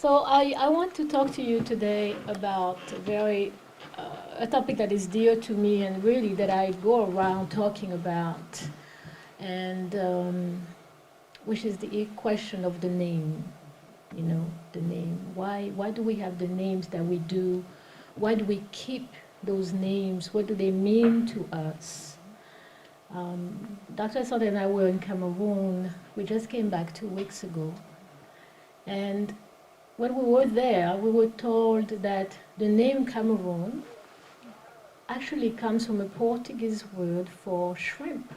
So I want to talk to you today about a topic that is dear to me and really that I go around talking about, and which is the question of the name. You know, the name. Why do we have the names that we do? Why do we keep those names? What do they mean to us? Dr. Sade and I were in Cameroon. We just came back 2 weeks ago. And when we were there, we were told that the name Cameroon actually comes from a Portuguese word for shrimp.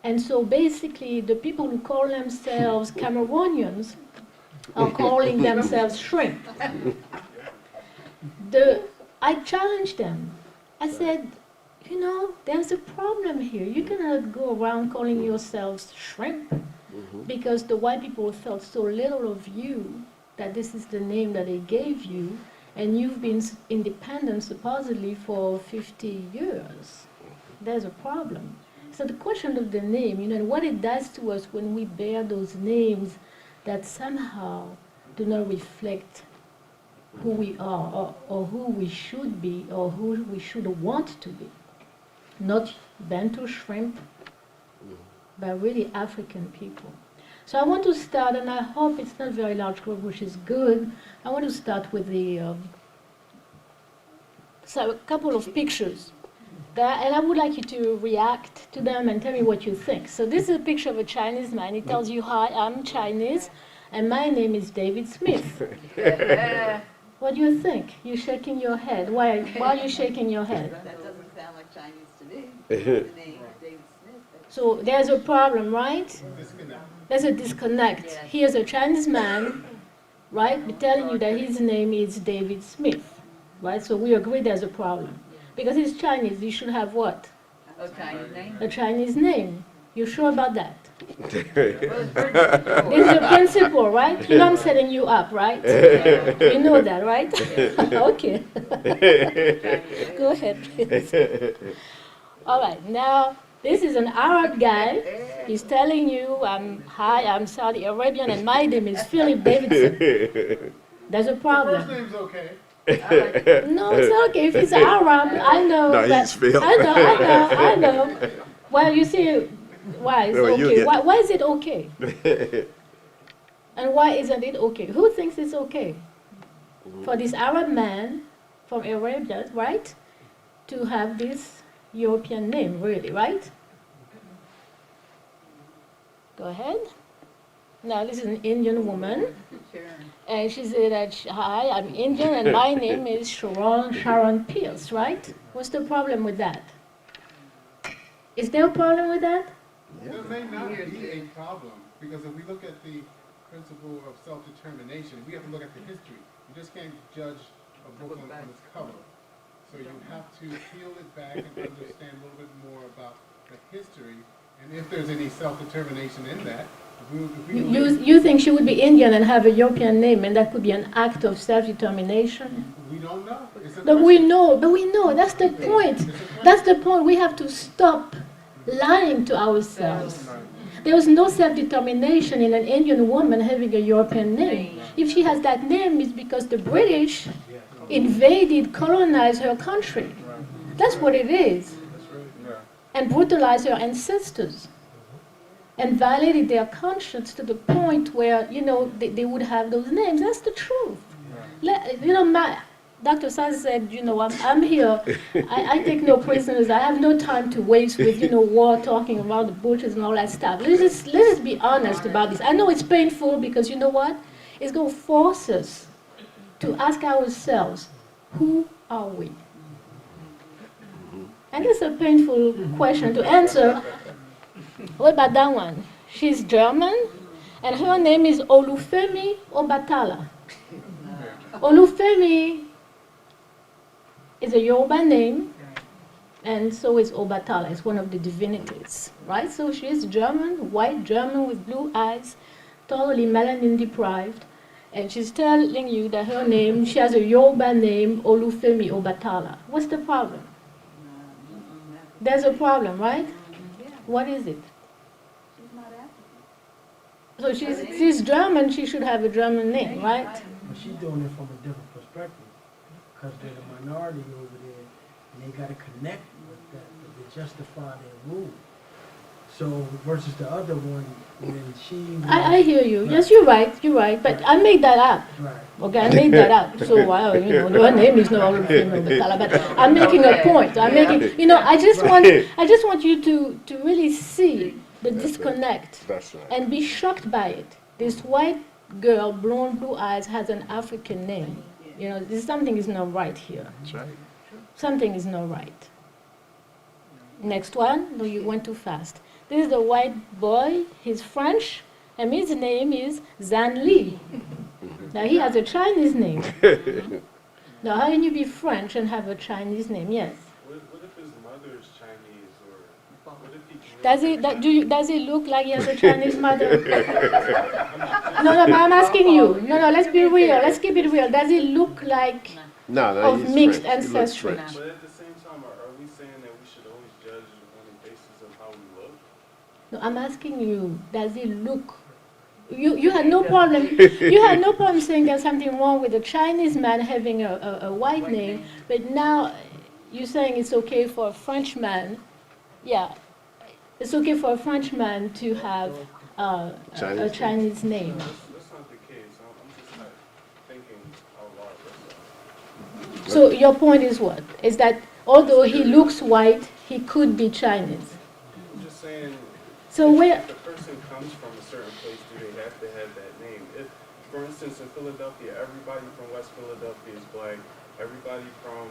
And so basically, the people who call themselves Cameroonians are calling themselves shrimp. I challenged them. I said, you know, there's a problem here. You cannot go around calling yourselves shrimp because the white people thought so little of you that this is the name that they gave you, and you've been independent supposedly for 50 years. There's a problem. So the question of the name, you know, what it does to us when we bear those names that somehow do not reflect who we are or who we should be or who we should want to be. Not Bantu shrimp, but really African people. So I want to start, and I hope it's not a very large group, which is good. I want to start with so a couple of pictures. And I would like you to react to them and tell me what you think. So this is a picture of a Chinese man. He tells you, hi, I'm Chinese, and my name is David Smith. What do you think? You're shaking your head. Why are you shaking your head? That doesn't sound like Chinese to me. The name David Smith. So there's a problem, right? There's a disconnect. Yes. Here's a Chinese man, right, telling you that his name is David Smith, right? So we agree there's a problem. Because he's Chinese, he should have what? A Chinese name? A Chinese name. You sure about that? Well, This is a principle, right? You know I'm setting you up, right? You know that, right? Okay. Go ahead, please. All right, now this is an Arab guy. He's telling you, hi, I'm Saudi Arabian, and my name is Philip Davidson. There's a problem. First name's okay. No, it's not okay. If he's Arab, I know. No, that, he's Phil. I know. Well, you see, why it's No, you okay? get- Why is it okay? And why isn't it okay? Who thinks it's okay for this Arab man from Arabia, right, to have this European name, really, right? Go ahead. Now, this is an Indian woman. Sure. And she said that, hi, I'm Indian and my name is Sharon Pierce, right? What's the problem with that? Is there a problem with that? There may not be a problem, because if we look at the principle of self-determination, we have to look at the history. You just can't judge a book on its cover. So you have to peel it back and understand a little bit more about the history, and if there's any self-determination in that. You think she would be Indian and have a European name, and that could be an act of self-determination? We don't know. It's a But we question. know, that's the point. That's the point. We have to stop lying to ourselves. There was no self-determination in an Indian woman having a European name. If she has that name, it's because the British invaded, colonized her country. That's what it is. And brutalized her ancestors. And violated their conscience to the point where, you know, they would have those names. That's the truth. You know, Dr. Saz said, you know, I'm here. I take no prisoners. I have no time to waste with, you know, war, talking about the butchers and all that stuff. Let's just be honest about this. I know it's painful because, you know what? It's going to force us to ask ourselves, who are we? And it's a painful question to answer. What about that one? She's German, and her name is Olufemi Obatala. Olufemi is a Yoruba name, and so is Obatala. It's one of the divinities, right? So she's German, white German with blue eyes, totally melanin deprived, and she's telling you that her name, she has a Yoruba name, Olufemi Obatala. What's the problem? There's a problem, right? What is it? She's not African. So she's German, she should have a German name, right? But she's doing it from a different perspective, because they're the minority over there, and they got to connect with that to justify their rule. So versus the other one, when she was, I hear you. Yes, you're right. But I made that up. right. Okay, I made that up. So, her name is no but I'm making a point. I just want you to really see the disconnect That's right. and be shocked by it. This white girl, blonde, blue eyes, has an African name. Something is not right here. That's right. Something is not right. Next one. No, you went too fast. This is the white boy. He's French, and his name is Zan Li. Now he has a Chinese name. Now how can you be French and have a Chinese name? Yes. What if his mother's Chinese, or what if he Does it look like he has a Chinese mother? No, but I'm asking you. No, let's be real. Let's keep it real. Does it look like No, of he's mixed French. He looks ancestry? French. But at the same time, are we saying that we should always judge on the basis of how we look? No, I'm asking you. Does it look? You had no problem. You had no problem saying there's something wrong with a Chinese man having a white name, but now you're saying it's okay for a Frenchman. Yeah, it's okay for a Frenchman to have a Chinese name. That's not the case. I'm just not thinking out loud. That's all. So your point is what? Is that although he looks white, he could be Chinese. I'm just saying. So where? If the person comes from a certain place, do they have to have that name? If, for instance, in Philadelphia, everybody from West Philadelphia is black. Everybody from,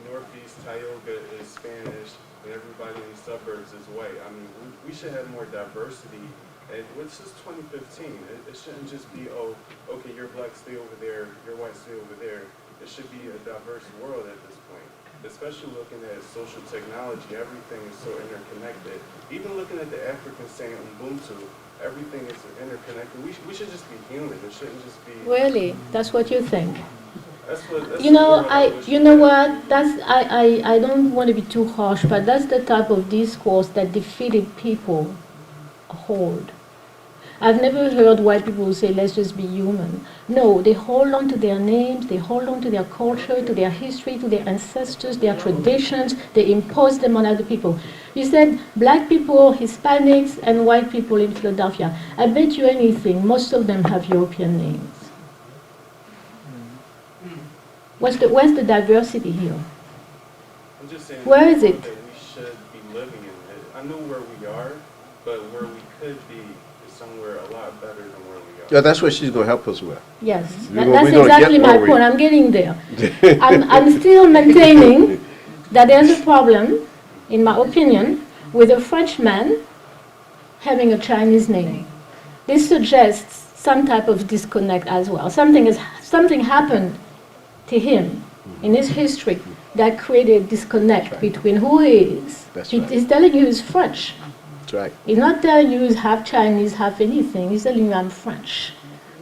Northeast Tioga is Spanish, and everybody in the suburbs is white. I mean, we should have more diversity. And this is 2015. It shouldn't just be, okay, you're black, stay over there. You're white, stay over there. It should be a diverse world at this point. Especially looking at social technology, everything is so interconnected. Even looking at the African saying Ubuntu, everything is interconnected. We should just be human. It shouldn't just be. Really? That's what you think? That's what. You know what? I don't want to be too harsh, but that's the type of discourse that defeated people hold. I've never heard white people say, let's just be human. No, they hold on to their names, they hold on to their culture, to their history, to their ancestors, their traditions, they impose them on other people. You said black people, Hispanics, and white people in Philadelphia. I bet you anything, most of them have European names. Where's the diversity here? I'm just saying. Where is it? That we should be living in it. I know where we are, but where we could be is somewhere a lot better than where we are. Yeah, that's what she's going to help us with. Yes, We're that's gonna exactly get my where point. I'm getting there. I'm still maintaining that there's a problem, in my opinion, with a Frenchman having a Chinese name. This suggests some type of disconnect as well. Something happened to him in his history that created disconnect between who he is. That's right. He's telling you he's French. That's right. He's not telling you he's half Chinese, half anything. He's telling you I'm French,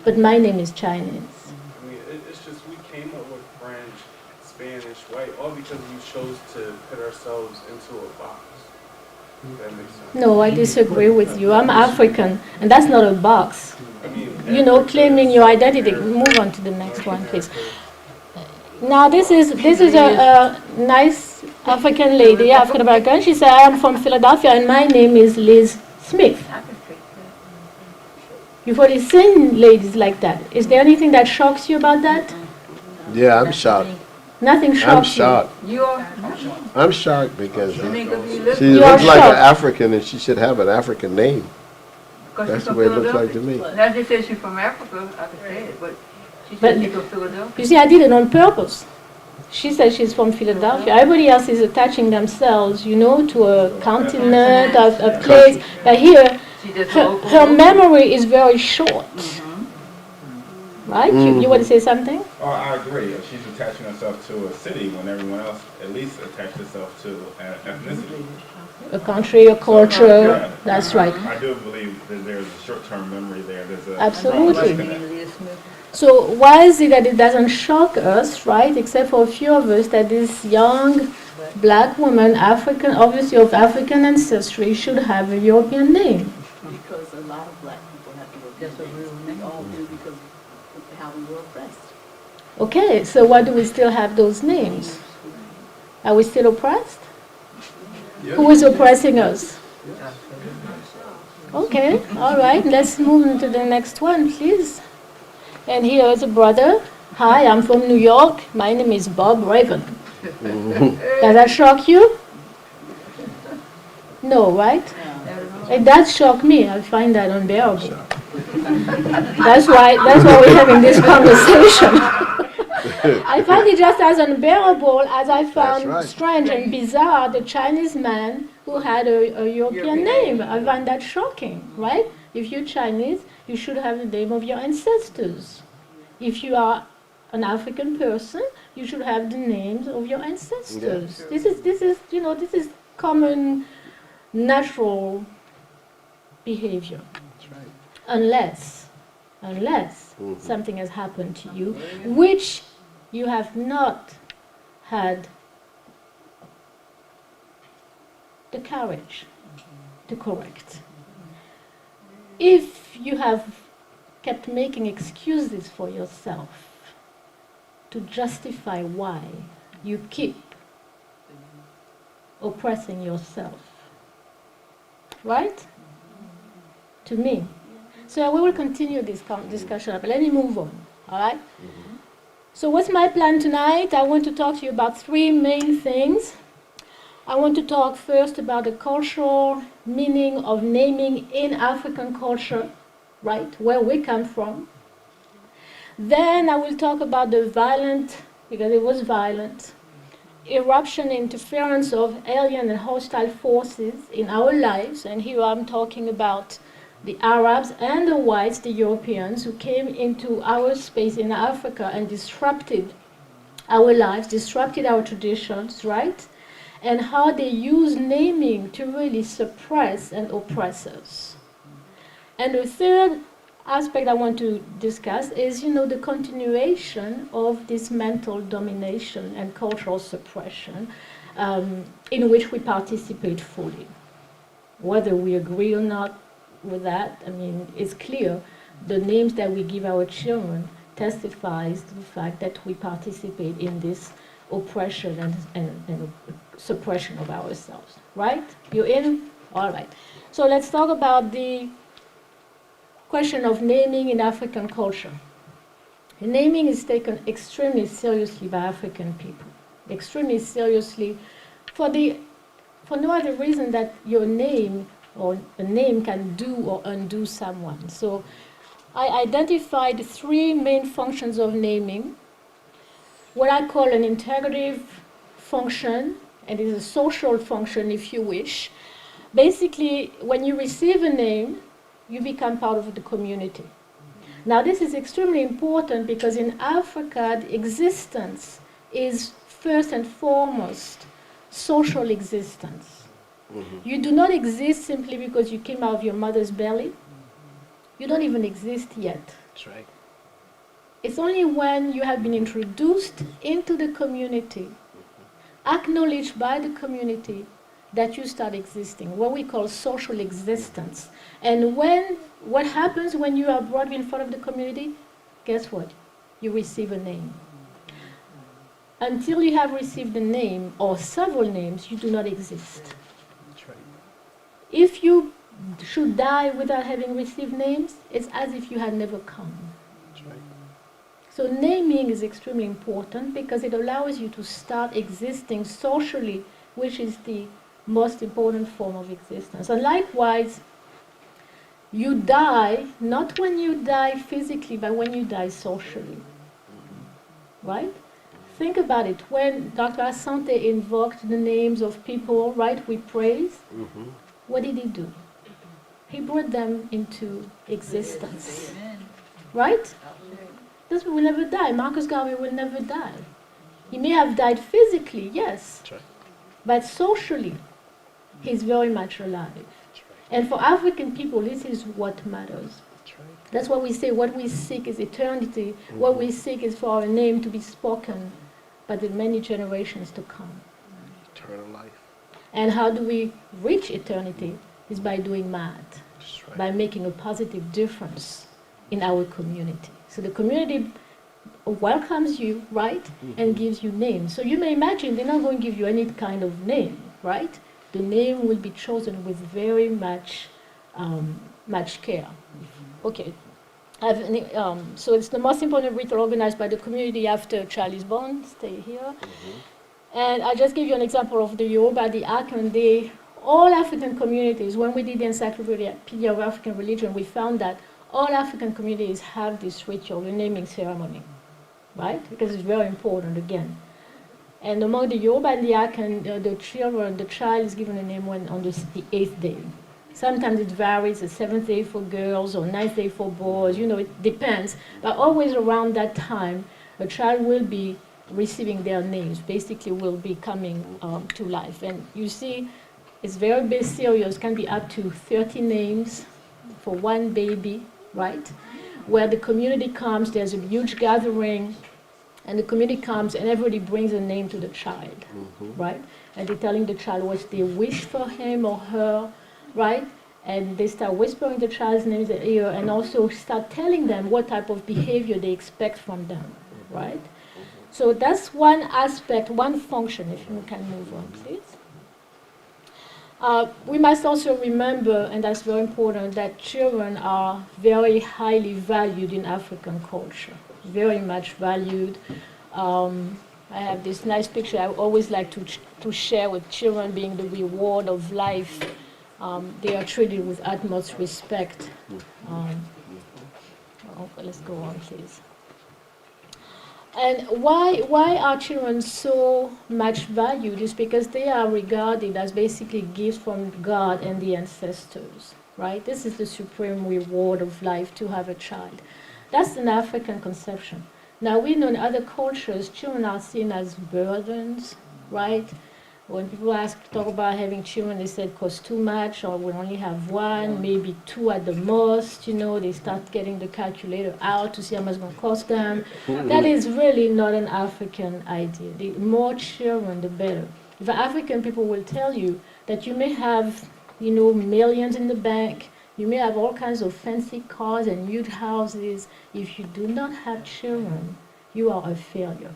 but my name is Chinese. I mean, it's just we came up with French, Spanish, white, all because we chose to put ourselves into a box. If that makes sense. No, I disagree with you. I'm African, and that's not a box. I mean, Claiming your identity. Move on to the next one, please. Now, this is a nice African lady, African American. She said, I am from Philadelphia, and my name is Liz Smith. You've already seen ladies like that. Is there anything that shocks you about that? Yeah, I'm shocked. Nothing I'm shocks you. shocked. You're, I'm shocked because I mean, if you live, she You are looks like an shocked. African and she should have an African name. That's the way it looks like to me. Not just say she's from Africa, I could say it, but she But- said she's from Philadelphia. You see, I did it on purpose. She said she's from Philadelphia. Everybody else is attaching themselves, to a continent, a place. But here, She just her memory is very short. Right? You want to say something? Oh, I agree. She's attaching herself to a city when everyone else at least attached herself to an ethnicity. A country, a culture. Yeah. That's right. I do believe that there's a short-term memory there. There's a Absolutely. strong disconnect. Liz Smith. So why is it that it doesn't shock us, right, except for a few of us, that this young black woman, African, obviously of African ancestry, should have a European name? Because a lot of black people That's what we all do because of how we were oppressed. Okay, so why do we still have those names? Are we still oppressed? Who is oppressing us? Okay, all right, let's move on to the next one, please. And here is a brother. Hi, I'm from New York. My name is Bob Raven. Does that shock you? No, right? It does shock me. I find that unbearable. That's why we're having this conversation. I find it just as unbearable as I found strange and bizarre the Chinese man who had a European name. I find that shocking, right? If you're Chinese, you should have the name of your ancestors. If you are an African person, you should have the names of your ancestors. This is common, natural behavior. Unless something has happened to you, which you have not had the courage to correct. If you have kept making excuses for yourself to justify why you keep oppressing yourself, right? To me. So we will continue this discussion, but let me move on, all right? So what's my plan tonight? I want to talk to you about three main things. I want to talk first about the cultural meaning of naming in African culture, right, where we come from. Then I will talk about the violent, because it was violent, eruption, interference of alien and hostile forces in our lives. And here I'm talking about the Arabs and the whites, the Europeans, who came into our space in Africa and disrupted our lives, disrupted our traditions, right? And how they use naming to really suppress and oppress us. And the third aspect I want to discuss is, the continuation of this mental domination and cultural suppression in which we participate fully. Whether we agree or not with that, it's clear. The names that we give our children testifies to the fact that we participate in this oppression and suppression of ourselves. Right? You in? All right. So let's talk about the question of naming in African culture. Naming is taken extremely seriously by African people. Extremely seriously for no other reason that your name or a name can do or undo someone. So I identified three main functions of naming. What I call an integrative function, and it's a social function if you wish. Basically, when you receive a name, you become part of the community. Now this is extremely important because in Africa, the existence is first and foremost social existence. You do not exist simply because you came out of your mother's belly. You don't even exist yet. That's right. It's only when you have been introduced into the community, acknowledged by the community, that you start existing, what we call social existence. And what happens when you are brought in front of the community? Guess what? You receive a name. Until you have received a name or several names, you do not exist. That's right. If you should die without having received names, it's as if you had never come. That's right. So naming is extremely important because it allows you to start existing socially, which is the most important form of existence. And likewise, you die, not when you die physically, but when you die socially. Right? Think about it. When Dr. Asante invoked the names of people, right, we praise, what did he do? He brought them into existence. Right? This will never die. Marcus Garvey will never die. He may have died physically, yes, That's right. but socially, he's very much alive. That's right. And for African people, this is what matters. That's right. That's why we say what we seek is eternity. What we seek is for our name to be spoken by the many generations to come. Eternal life. And how do we reach eternity? Is by doing mad, That's right. by making a positive difference in our community. So the community welcomes you, right, and gives you names. So you may imagine they're not going to give you any kind of name, right? The name will be chosen with very much care. Okay. So it's the most important ritual organized by the community after a child is born. Stay here. And I'll just give you an example of the Yoruba, the Akan. All African communities, when we did the Encyclopedia of African Religion, we found that all African communities have this ritual, the naming ceremony, right? Because it's very important, again. And among the Yoruba and the Akan, the child is given a name on the 8th day. Sometimes it varies, the 7th day for girls or 9th day for boys, it depends. But always around that time, a child will be receiving their names, basically will be coming to life. And you see, it's very big, serious, can be up to 30 names for one baby, right? Where the community comes, there's a huge gathering, and the community comes and everybody brings a name to the child, right? And they're telling the child what they wish for him or her, right? And they start whispering the child's name in the ear and also start telling them what type of behavior they expect from them, right? So that's one aspect, one function, if you can move on, please. We must also remember, and that's very important, that children are very highly valued in African culture, very much valued. I have this nice picture I always like to share with children being the reward of life. They are treated with utmost respect. Let's go on, please. And why are children so much valued is because they are regarded as basically gifts from God and the ancestors, right? This is the supreme reward of life, to have a child. That's an African conception. Now, we know in other cultures, children are seen as burdens, right? When people talk about having children, they say it costs too much, or we only have one, maybe two at the most. They start getting the calculator out to see how much it's going to cost them. That is really not an African idea. The more children, the better. The African people will tell you that you may have, millions in the bank, you may have all kinds of fancy cars and huge houses. If you do not have children, you are a failure.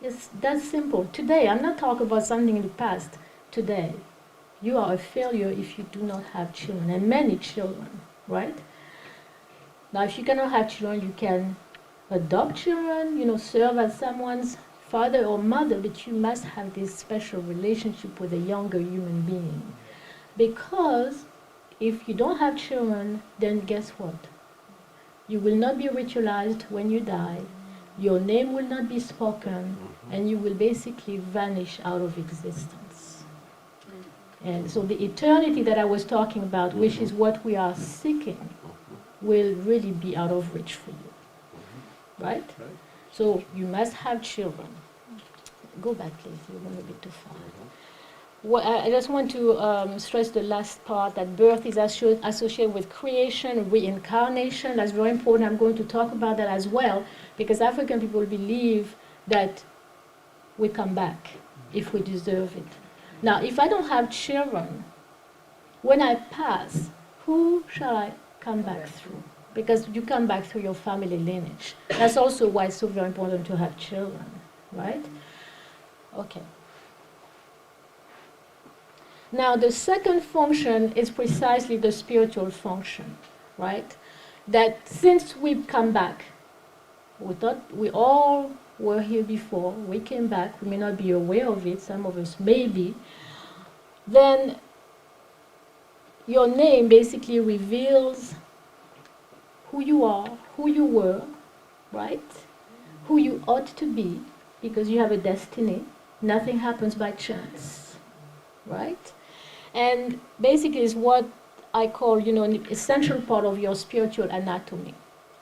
It's that simple. Today, I'm not talking about something in the past. Today, you are a failure if you do not have children, and many children, right? Now, if you cannot have children, you can adopt children, serve as someone's father or mother, but you must have this special relationship with a younger human being. Because if you don't have children, then guess what? You will not be ritualized when you die. Your name will not be spoken, and you will basically vanish out of existence. And so the eternity that I was talking about, which is what we are seeking, will really be out of reach for you. Right? So you must have children. Go back, please. You're going a bit too far. Well, I just want to stress the last part, that birth is associated with creation, reincarnation. That's very important. I'm going to talk about that as well, because African people believe that we come back if we deserve it. Now, if I don't have children, when I pass, who shall I come back through? Because you come back through your family lineage. That's also why it's so very important to have children, right? Okay. Now, the second function is precisely the spiritual function, right? That since we've come back, we thought we all were here before, we came back, we may not be aware of it, some of us may be, then your name basically reveals who you are, who you were, right? Who you ought to be, because you have a destiny. Nothing happens by chance, right? And basically is what I call, an essential part of your spiritual anatomy,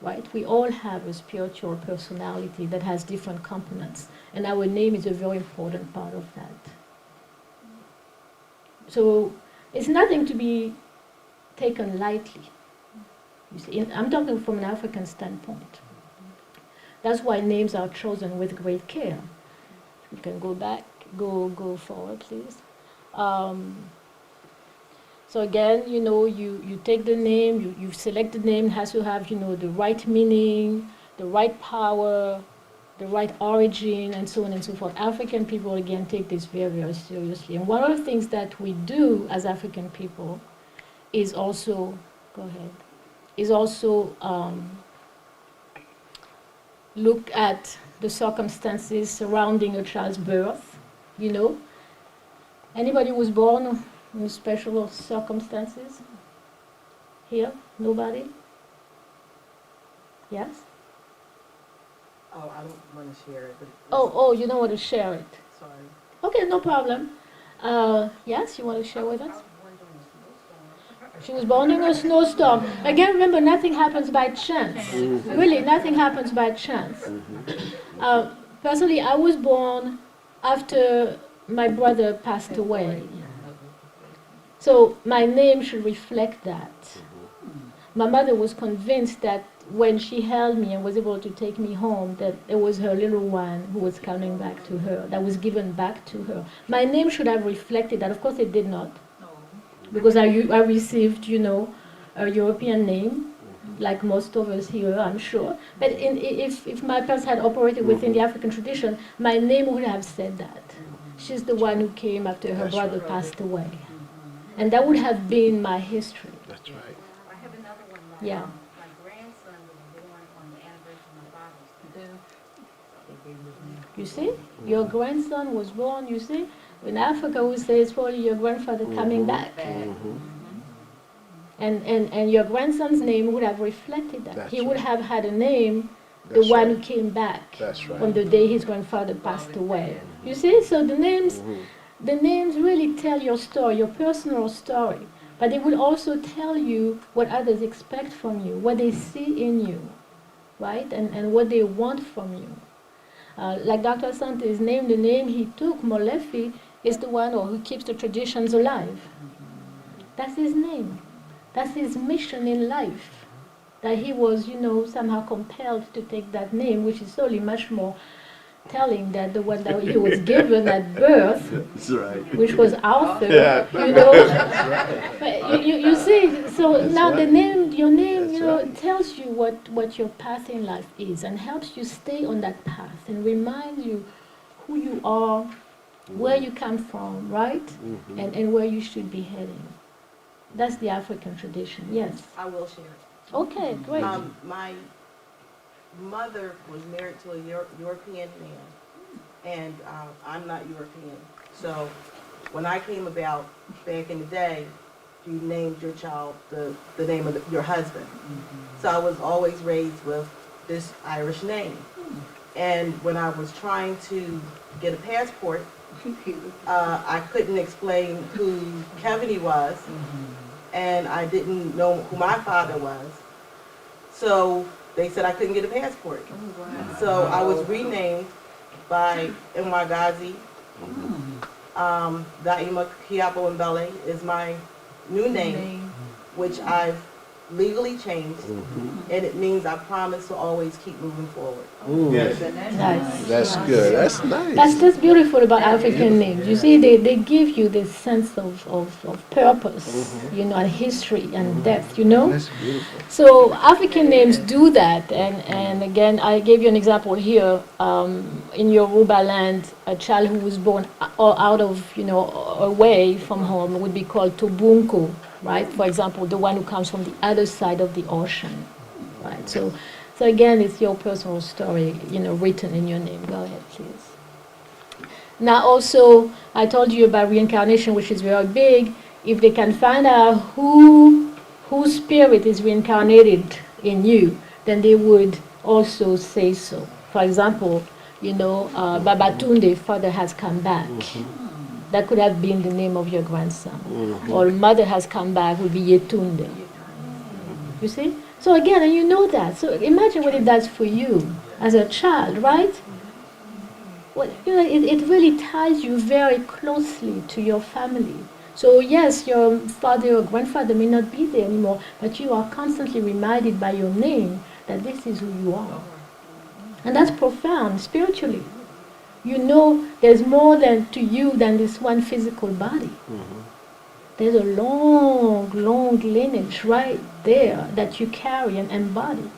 right? We all have a spiritual personality that has different components, and our name is a very important part of that. So it's nothing to be taken lightly. You see, I'm talking from an African standpoint. That's why names are chosen with great care. You can go back, go forward, please. So again, you take the name, you select the name, it has to have, the right meaning, the right power, the right origin, and so on and so forth. African people, again, take this very, very seriously. And one of the things that we do as African people is also, look at the circumstances surrounding a child's birth, Anybody was born in special circumstances? Here? Nobody? Yes? Oh, I don't want to share it. But Oh, you don't want to share it. sorry. Okay, no problem. Yes, you want to share with us? She was born in a snowstorm. Again, remember, nothing happens by chance. Really, nothing happens by chance. Personally, I was born after my brother passed away. So my name should reflect that. My mother was convinced that when she held me and was able to take me home, that it was her little one who was coming back to her, that was given back to her. My name should have reflected that. Of course, it did not. Because I received, a European name, like most of us here, I'm sure. But if my parents had operated within the African tradition, my name would have said that. She's the one who came after her brother passed away. And that would have been my history. That's right. I have another one. Yeah. My grandson was born on the anniversary of my father's death. You see? Your grandson was born, you see? In Africa, we say it's probably your grandfather coming back. And your grandson's name would have reflected that. That's He would right. have had a name, the That's one right. who came back That's right. on the day his grandfather passed away. You see? So the names really tell your story, your personal story. But they will also tell you what others expect from you, what they see in you, right? And what they want from you. Like Dr. Sante's name, the name he took, Molefi, is the one who keeps the traditions alive. That's his name. That's his mission in life. That he was, somehow compelled to take that name, which is solely much more telling than the one that he was given at birth, That's right. which was Arthur, Yeah. But you see, so That's now right. your name, That's right. tells you what your path in life is and helps you stay on that path and reminds you who you are, where you come from, right? And where you should be heading. That's the African tradition, yes. I will share it. Okay, great. My mother was married to a European man, and I'm not European. So when I came about back in the day, you named your child the name of your husband. So I was always raised with this Irish name. And when I was trying to get a passport, I couldn't explain who Kevin was, and I didn't know who my father was. So they said I couldn't get a passport. So I was renamed by Mwagazi. Daima Kiapo Mbele is my new name, which I've legally changed, and it means I promise to always keep moving forward. Yes. Nice. That's good. That's nice. That's beautiful about African names. You see, they give you this sense of purpose, and history and depth, That's beautiful. So African names do that, and again, I gave you an example here. In Yoruba land, a child who was born out of, away from home would be called Tobunko, right? For example, the one who comes from the other side of the ocean, right? So again, it's your personal story, written in your name. Go ahead, please. Now also, I told you about reincarnation, which is very big. If they can find out whose spirit is reincarnated in you, then they would also say so. For example, Babatunde, father has come back. That could have been the name of your grandson. Or mother has come back would be Yetunde. You see? So again, and you know that. So imagine what it does for you as a child, right? Well, it really ties you very closely to your family. So yes, your father or grandfather may not be there anymore, but you are constantly reminded by your name that this is who you are. And that's profound spiritually. There's more to you than this one physical body. There's a long, long lineage right there that you carry and embody.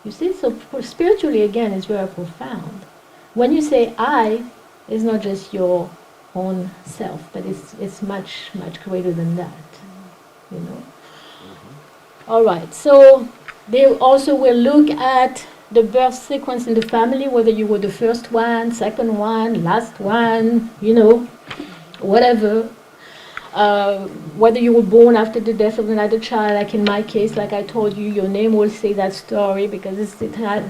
You see, so spiritually, again, it's very profound. When you say I, it's not just your own self, but it's much, much greater than that, you know. All right, so they also will look at the birth sequence in the family, whether you were the first one, second one, last one, you know, whatever. Whether you were born after the death of another child, like in my case, like I told you, your name will say that story because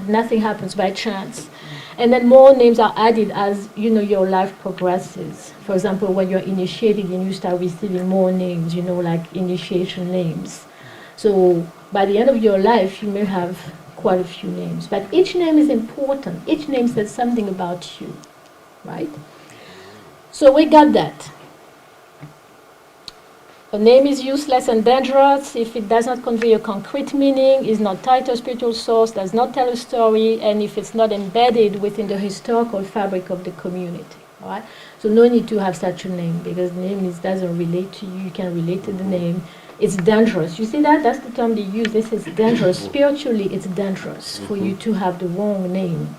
nothing happens by chance. And then more names are added as, you know, your life progresses. For example, when you're initiated and you start receiving more names, you know, like initiation names. So by the end of your life, you may have quite a few names. But each name is important. Each name says something about you, right? So we got that. A name is useless and dangerous if it does not convey a concrete meaning, is not tied to a spiritual source, does not tell a story, and if it's not embedded within the historical fabric of the community. All right? So no need to have such a name because the name doesn't relate to you. You can relate to the name. It's dangerous. You see that? That's the term they use. This is dangerous. Spiritually, it's dangerous for you to have the wrong name.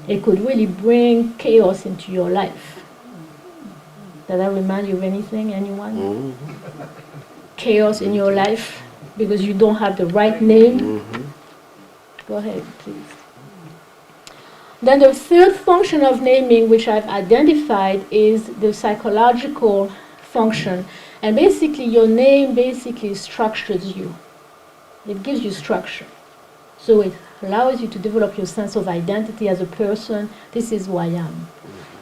It could really bring chaos into your life. Does that remind you of anything, anyone? Chaos in your life because you don't have the right name? Go ahead, please. Then the third function of naming, which I've identified, is the psychological function. And basically, your name basically structures you. It gives you structure. So it allows you to develop your sense of identity as a person. This is who I am.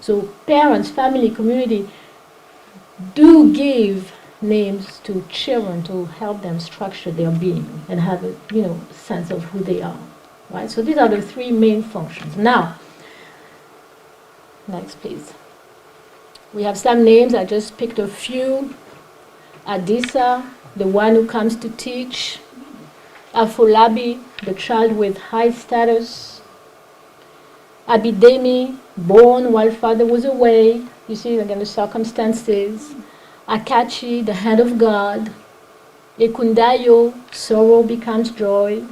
So parents, family, community, do give names to children to help them structure their being and have a sense of who they are, right? So these are the three main functions. Now, next please. We have some names. I just picked a few. Adisa, the one who comes to teach. Afolabi, the child with high status. Abidemi, born while father was away. You see, again, the circumstances. Akachi, the hand of God. Ekundayo, sorrow becomes joy.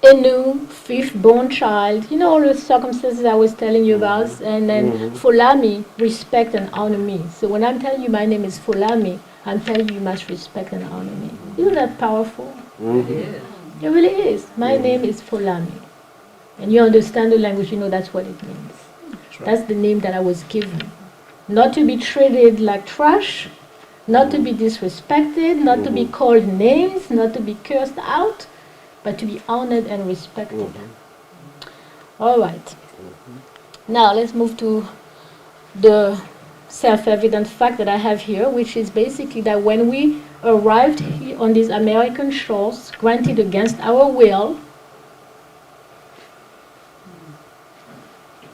Enu, fifth born child. You know all the circumstances I was telling you about. And then Fulami, respect and honor me. So when I'm telling you my name is Fulami, I'm telling you must respect and honor me. Isn't that powerful? It is. It really is. My name is Fulami. And you understand the language, you know that's what it means. That's the name that I was given. Not to be treated like trash, not to be disrespected, not to be called names, not to be cursed out, but to be honored and respected. All right. Now let's move to the self-evident fact that I have here, which is basically that when we arrived here on these American shores, granted against our will,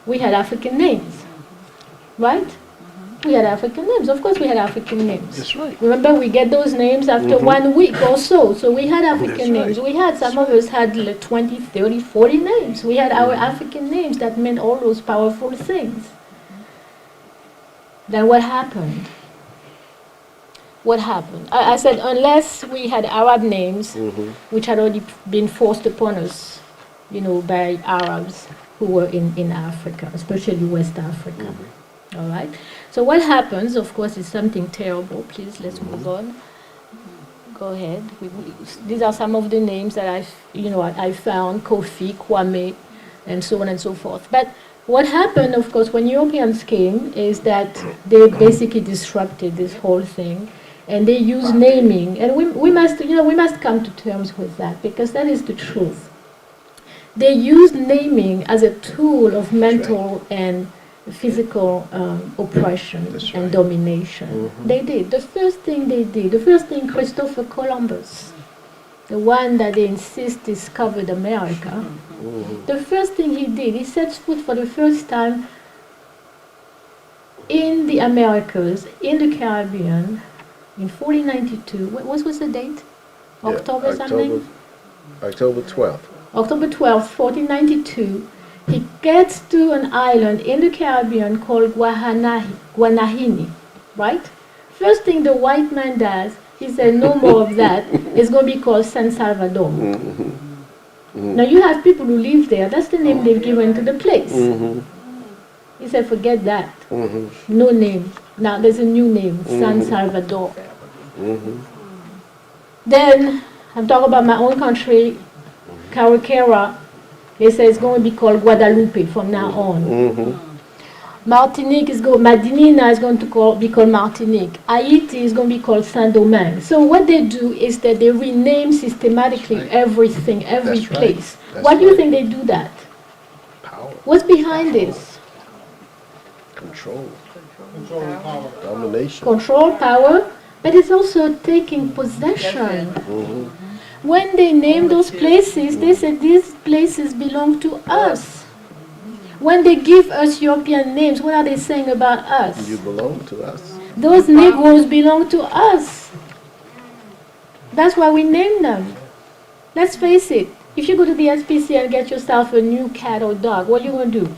we had African names, right? We had African names. Of course we had African names. That's right. Remember, we get those names after 1 week or so. So we had African names. Right. We had, some of us had like 20, 30, 40 names. We had our African names that meant all those powerful things. Then what happened? What happened? I said unless we had Arab names, which had already been forced upon us, by Arabs who were in Africa, especially West Africa. All right? So what happens, of course, is something terrible. Please, let's move on. Go ahead. These are some of the names that I found, Kofi, Kwame, and so on and so forth. But what happened, of course, when Europeans came is that they basically disrupted this whole thing, and they used naming. And we must come to terms with that, because that is the truth. They used naming as a tool of mental and physical oppression and domination. They did. The first thing Christopher Columbus, the one that they insist discovered America, the first thing he did, he set foot for the first time in the Americas, in the Caribbean, in 1492. What was the date? October something? October 12th. October 12th, 1492. He gets to an island in the Caribbean called Guanahini, right? First thing the white man does, he said, no more of that. It's going to be called San Salvador. Now you have people who live there. That's the name they've given to the place. He said, forget that. No name. Now there's a new name, San Salvador. Then, I'm talking about my own country, Caracara. They say it's going to be called Guadalupe from now on. Martinique is Madinina is going to be called Martinique. Haiti is going to be called Saint-Domingue. So what they do is that they rename systematically everything, every place. Why do you think they do that? Power, What's behind this? control, Control and power. domination. Control, power, but it's also taking possession. When they name those places, they say these places belong to us. When they give us European names, what are they saying about us? You belong to us. Those Negroes belong to us. That's why we name them. Let's face it. If you go to the SPC and get yourself a new cat or dog, what are you going to do?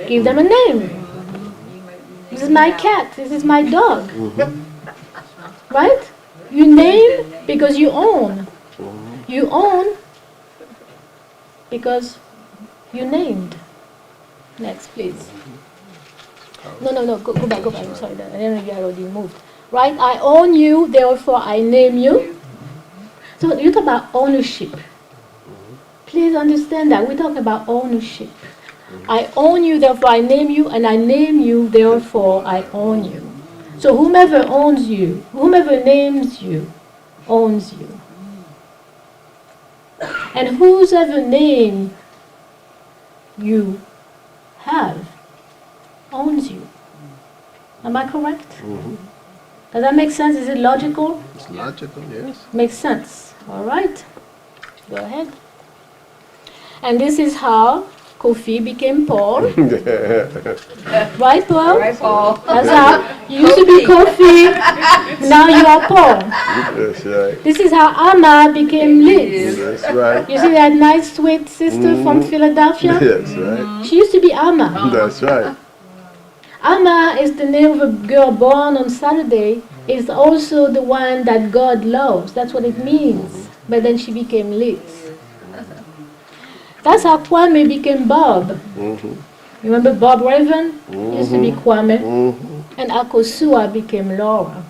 Give them a name. This is my cat. This is my dog. Right? You name because you own. You own because you named. Next, please. No, go back. I'm sorry, I didn't know you had already moved. Right? I own you, therefore I name you. So you talk about ownership. Please understand that. We talk about ownership. I own you, therefore I name you, and I name you, therefore I own you. So whomever owns you, whomever names you, owns you. And whosever name you have owns you. Am I correct? Does that make sense? Is it logical? It's logical, yes. Makes sense. All right. Go ahead. And this is how Kofi became Paul. Right, Paul? Right, Paul. That's how you used to be Kofi. Now you are Paul. That's right. This is how Amma became Liz. That's right. You see that nice, sweet sister from Philadelphia? That's right. She used to be Amma. That's right. Amma is the name of a girl born on Saturday. It's also the one that God loves. That's what it means. But then she became Liz. That's how Kwame became Bob. You remember Bob Raven? Used to be Kwame. And Akosua became Laura.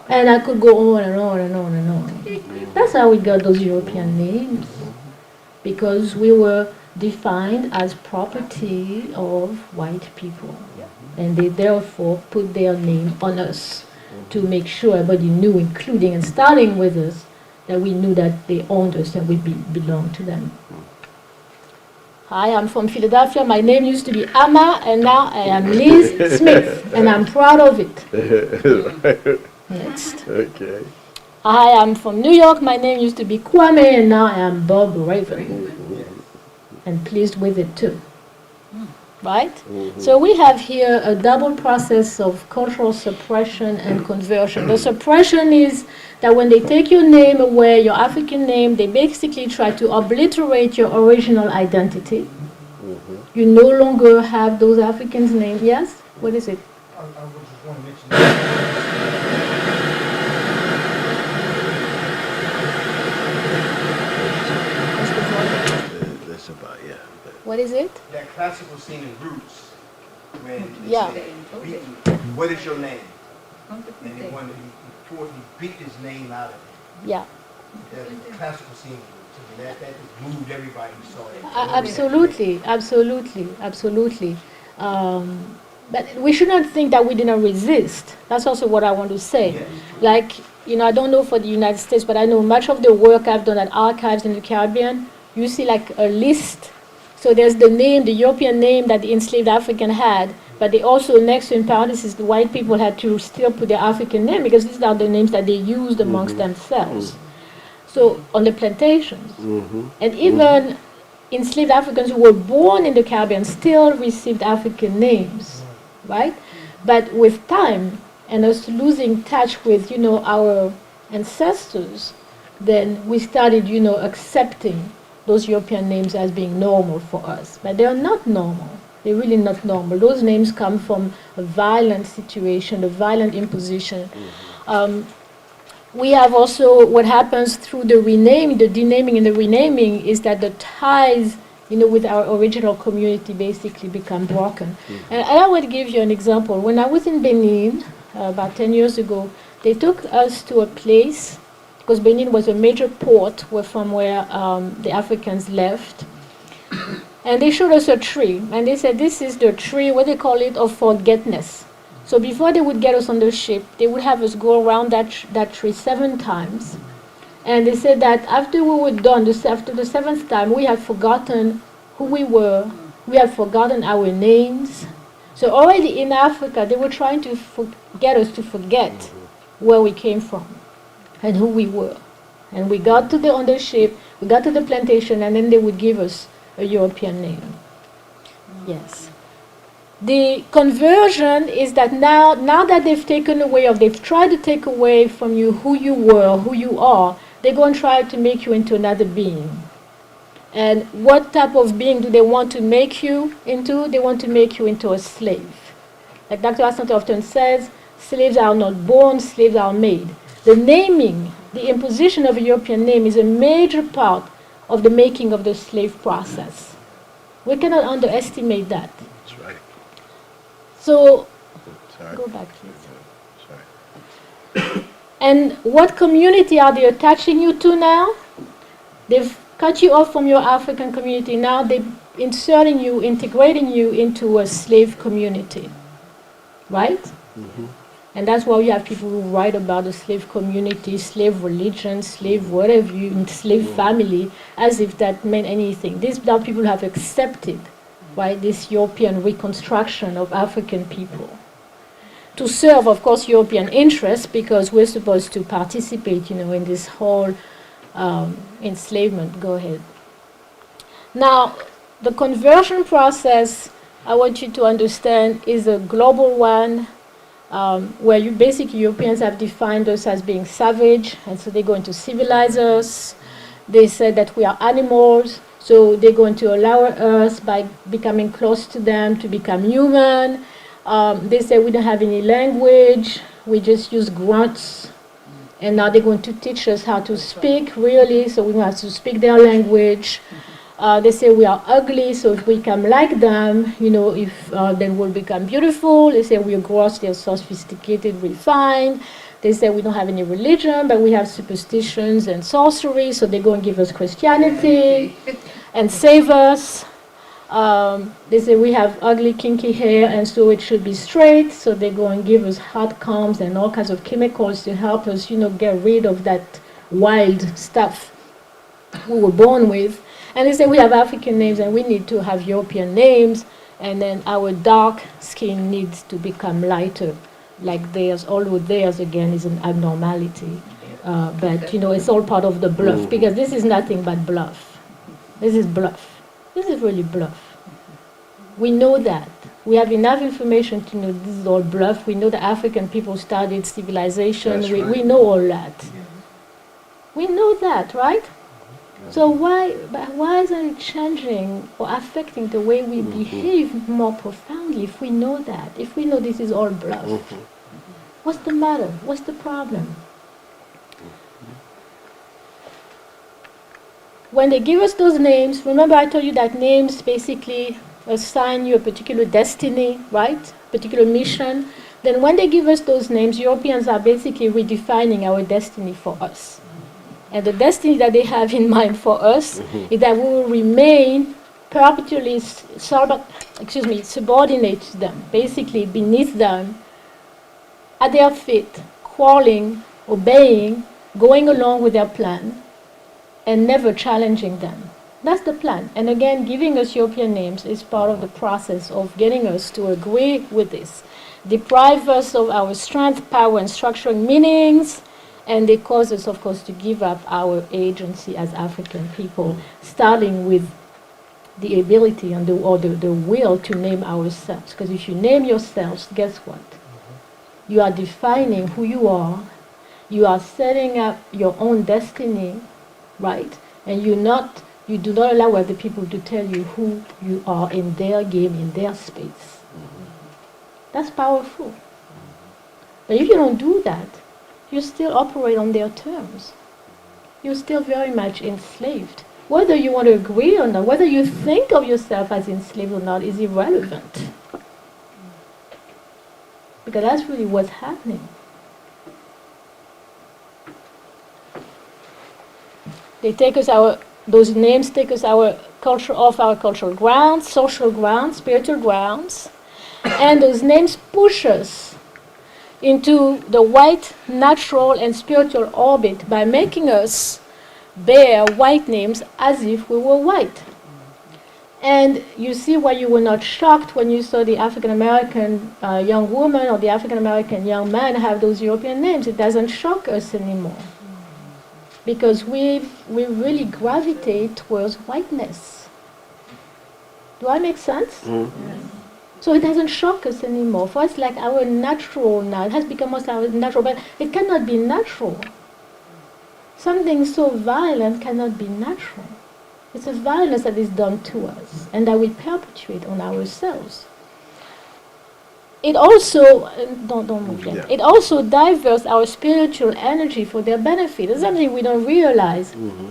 And I could go on and on and on and on. That's how we got those European names. Because we were defined as property of white people. And they therefore put their name on us to make sure everybody knew, including and starting with us, that we knew that they owned us and we belonged to them. Hi, I'm from Philadelphia. My name used to be Amma, and now I am Liz Smith, and I'm proud of it. Next. Okay. Hi, I'm from New York. My name used to be Kwame, and now I am Bob Raven. And pleased with it too. Right? So we have here a double process of cultural suppression and conversion. The suppression is that when they take your name away, your African name, they basically try to obliterate your original identity. You no longer have those Africans' names. Yes? What is it? I just want to mention that. That's about, yeah. What is it? That classical singing roots, when they Yeah. say, what is your name? And they wanted before he beat his name out of it. Yeah. That's classical singing roots. I mean, that just moved everybody who saw it. Absolutely. But we should not think that we didn't resist. That's also what I want to say. Yes. Like, I don't know for the United States, but I know much of the work I've done at archives in the Caribbean, you see like a list. So there's the name, the European name that the enslaved African had, but they also, next to in parentheses, the white people had to still put their African name because these are the names that they used amongst themselves. So on the plantations. And even enslaved Africans who were born in the Caribbean still received African names, right? But with time and us losing touch with, our ancestors, then we started, accepting those European names as being normal for us. But they are not normal. They're really not normal. Those names come from a violent situation, a violent imposition. We have also what happens through the renaming, the denaming and the renaming, is that the ties, with our original community basically become broken. And I would give you an example. When I was in Benin about 10 years ago, they took us to a place, because Benin was a major port from where the Africans left. And they showed us a tree, and they said, this is the tree, what they call it, of forgetness. So before they would get us on the ship, they would have us go around that tree 7 times. And they said that after we were done, after the 7th time, we had forgotten who we were, we had forgotten our names. So already in Africa, they were trying to get us to forget where we came from and who we were. And we got on the ship, we got to the plantation, and then they would give us a European name. Yes. The conversion is that now that they've tried to take away from you who you were, who you are, they're going to try to make you into another being. And what type of being do they want to make you into? They want to make you into a slave. Like Dr. Asante often says, slaves are not born, slaves are made. The naming, the imposition of a European name is a major part of the making of the slave process. We cannot underestimate that. That's right. So, Sorry. go back, please. Sorry. And what community are they attaching you to now? They've cut you off from your African community. Now they're inserting you, integrating you into a slave community. Right? And that's why we have people who write about the slave community, slave religion, slave whatever, slave family, as if that meant anything. These now people have accepted, right, this European reconstruction of African people to serve, of course, European interests, because we're supposed to participate, in this whole enslavement. Go ahead. Now, the conversion process, I want you to understand, is a global one. Where Europeans have defined us as being savage, and so they're going to civilize us. They said that we are animals, so they're going to allow us, by becoming close to them, to become human. They say we don't have any language, we just use grunts, and now they're going to teach us how to speak, really, so we have to speak their language. They say we are ugly, so if we become like them, then we'll become beautiful. They say we're gross, they're so sophisticated, refined. They say we don't have any religion, but we have superstitions and sorcery, so they're going to give us Christianity and save us. They say we have ugly, kinky hair, and so it should be straight, so they're going to give us hot combs and all kinds of chemicals to help us, get rid of that wild stuff we were born with. And they say we have African names and we need to have European names, and then our dark skin needs to become lighter like theirs, although theirs again is an abnormality. But it's all part of the bluff, because this is nothing but bluff. This is bluff. This is really bluff. We know that. We have enough information to know this is all bluff. We know the African people started civilization. We know all that. We know that, right? So why isn't it changing or affecting the way we behave more profoundly if we know that? If we know this is all bluff? What's the matter? What's the problem? When they give us those names, remember I told you that names basically assign you a particular destiny, right? Particular mission. Then when they give us those names, Europeans are basically redefining our destiny for us. And the destiny that they have in mind for us is that we will remain perpetually subordinate to them, basically beneath them, at their feet, crawling, obeying, going along with their plan, and never challenging them. That's the plan. And again, giving us European names is part of the process of getting us to agree with this. Deprive us of our strength, power, and structuring meanings, and they cause us, of course, to give up our agency as African people, starting with the ability and the will to name ourselves. Because if you name yourselves, guess what? You are defining who you are. You are setting up your own destiny, right? And you're not You do not allow other people to tell you who you are in their game, in their space. That's powerful. But if you don't do that, you still operate on their terms. You're still very much enslaved. Whether you want to agree or not, whether you think of yourself as enslaved or not is irrelevant. Because that's really what's happening. They take us those names take us our culture off our cultural grounds, social grounds, spiritual grounds, and those names push us into the white, natural, and spiritual orbit by making us bear white names as if we were white. And you see why you were not shocked when you saw the African American young woman or the African American young man have those European names. It doesn't shock us anymore. Because we really gravitate towards whiteness. Do I make sense? Mm-hmm. So it doesn't shock us anymore. For us, like our natural now, it has become almost our natural, but it cannot be natural. Something so violent cannot be natural. It's a violence that is done to us and that we perpetuate on ourselves. It also, don't move yet. Yeah. It also diverts our spiritual energy for their benefit. It's something we don't realize. Mm-hmm.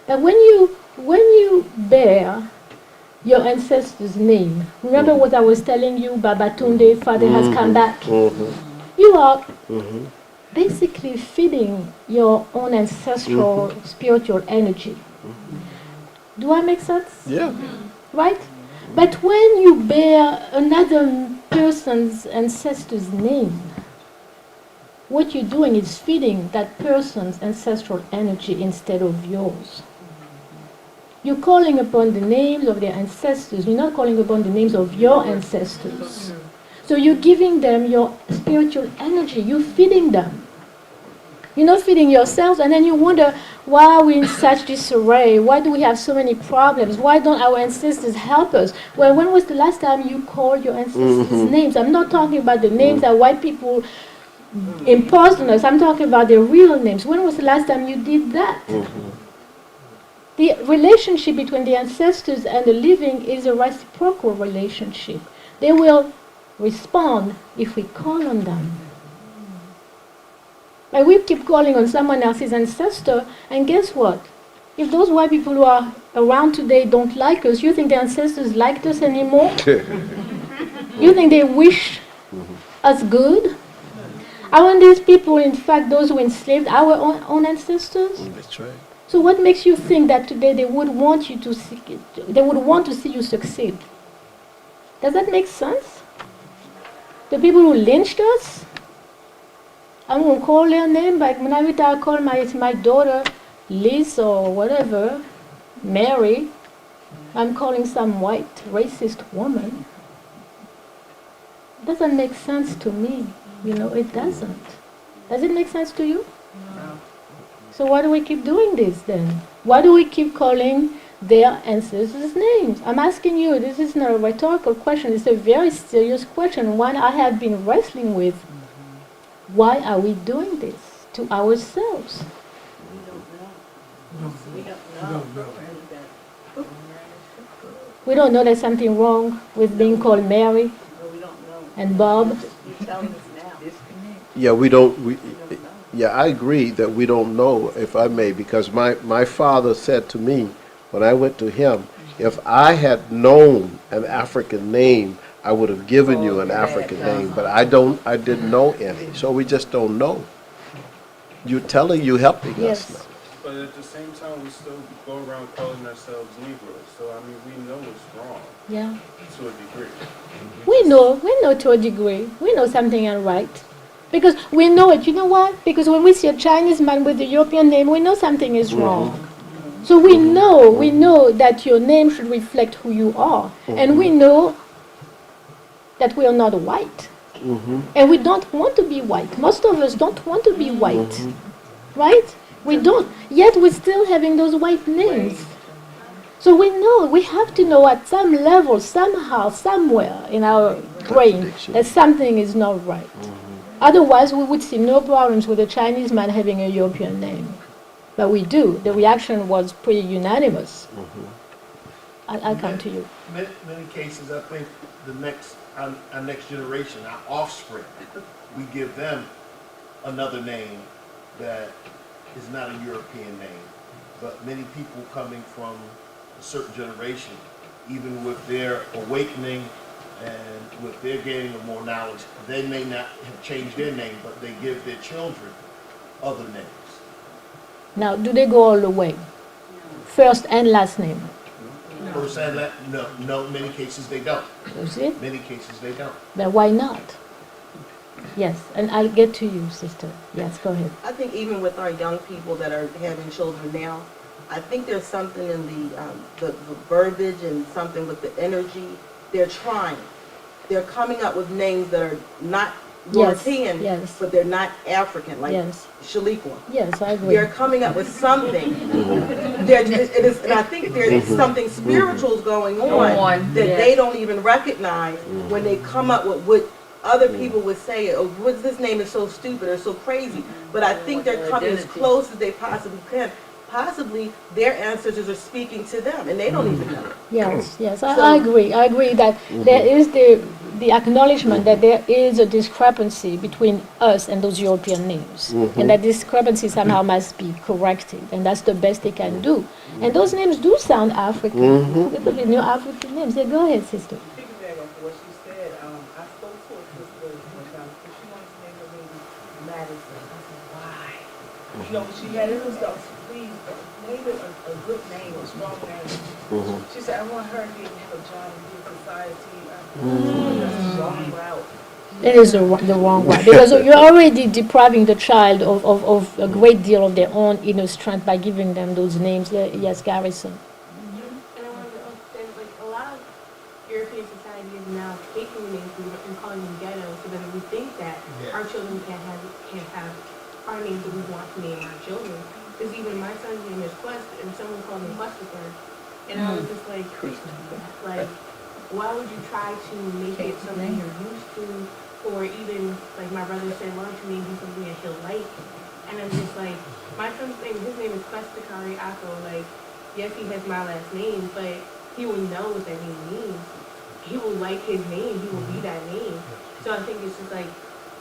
That when you bear your ancestor's name, remember what I was telling you, Babatunde, Father has come back. Mm-hmm. You are Mm-hmm. basically feeding your own ancestral spiritual energy. Do I make sense? Yeah. Right? But when you bear another person's ancestor's name, what you're doing is feeding that person's ancestral energy instead of yours. You're calling upon the names of their ancestors. You're not calling upon the names of your ancestors. So you're giving them your spiritual energy. You're feeding them. You're not feeding yourselves, and then you wonder, why are we in such disarray? Why do we have so many problems? Why don't our ancestors help us? Well, when was the last time you called your ancestors' names? I'm not talking about the names that white people imposed on us. I'm talking about their real names. When was the last time you did that? The relationship between the ancestors and the living is a reciprocal relationship. They will respond if we call on them. Like we keep calling on someone else's ancestor, and guess what? If those white people who are around today don't like us, you think the ancestors liked us anymore? You think they wish us good? Aren't these people, in fact, those who enslaved our own ancestors? That's right. So what makes you think that today they would want you to see, they would want to see you succeed? Does that make sense? The people who lynched us, I won't call their name, but when every time I call my daughter Liz or whatever, Mary, I'm calling some white racist woman. It doesn't make sense to me. It doesn't. Does it make sense to you? No. So why do we keep doing this then? Why do we keep calling their ancestors' names? I'm asking you, this is not a rhetorical question, it's a very serious question, one I have been wrestling with. Why are we doing this to ourselves? We don't know there's something wrong with being called Mary and Bob. Yeah, yeah, I agree that we don't know, if I may, because my father said to me when I went to him, if I had known an African name, I would have given you an African name, but I didn't know any, so we just don't know. You're helping us now. But at the same time, we still go around calling ourselves Negroes, so we know it's wrong. Yeah. To a degree. We know to a degree. We know something ain't right. Because we know it. You know what? Because when we see a Chinese man with a European name, we know something is wrong. So we know that your name should reflect who you are. And we know that we are not white. And we don't want to be white. Most of us don't want to be white. Right? We don't. Yet we're still having those white names. So we have to know at some level, somehow, somewhere in our brain that something is not right. Otherwise, we would see no problems with a Chinese man having a European name. But we do. The reaction was pretty unanimous. I'll come to you. Many cases, I think our next generation, our offspring, we give them another name that is not a European name. But many people coming from a certain generation, even with their awakening and with their gaining of more knowledge, they may not have changed their name, but they give their children other names. Now, do they go all the way? First and last name? First and last, no, many cases they don't. You see? Many cases they don't. But why not? Yes, and I'll get to you, sister. Yes, go ahead. I think even with our young people that are having children now, I think there's something in the verbiage and something with the energy. They're trying. They're coming up with names that are not European, yes. but they're not African, like Yes. Shaliqua. Yes, I agree. They're coming up with something. And I think there's something spiritual going on that they don't even recognize when they come up with what other people would say, oh, this name is so stupid or so crazy. But I think they're coming as close as they possibly can. Possibly their ancestors are speaking to them, and they don't even know. Yes, yes, I agree. I agree that there is the acknowledgement that there is a discrepancy between us and those European names, and that discrepancy somehow must be corrected, and that's the best they can do. And those names do sound African. They could be new African names. Yeah, go ahead, sister. Piggyback off what she said, I spoke to a sister one time because she wanted to name her baby Madison. I said, why? You know, she had it was please name it a good name, a strong name. She said, I want her to be able to have a job and be in society. That's the wrong route. It is the wrong one, because you're already depriving the child of a great deal of their own inner strength by giving them those names. Yes, Garrison. And I wanted to say, like, a lot of European society is now taking the names and calling them ghetto, so that we think that our children can't have our names that we want to name our children. Because even my son's name is Quest, and someone called him Questifer, and I was just like, why would you try to make it something you're used to, or even like my brother said, why don't you name him something that he'll like? And I'm just like, my son's name, his name is Questakari Ako. Like, yes, he has my last name, but he will know what that name means. He will like his name. He will be that name. So I think it's just like,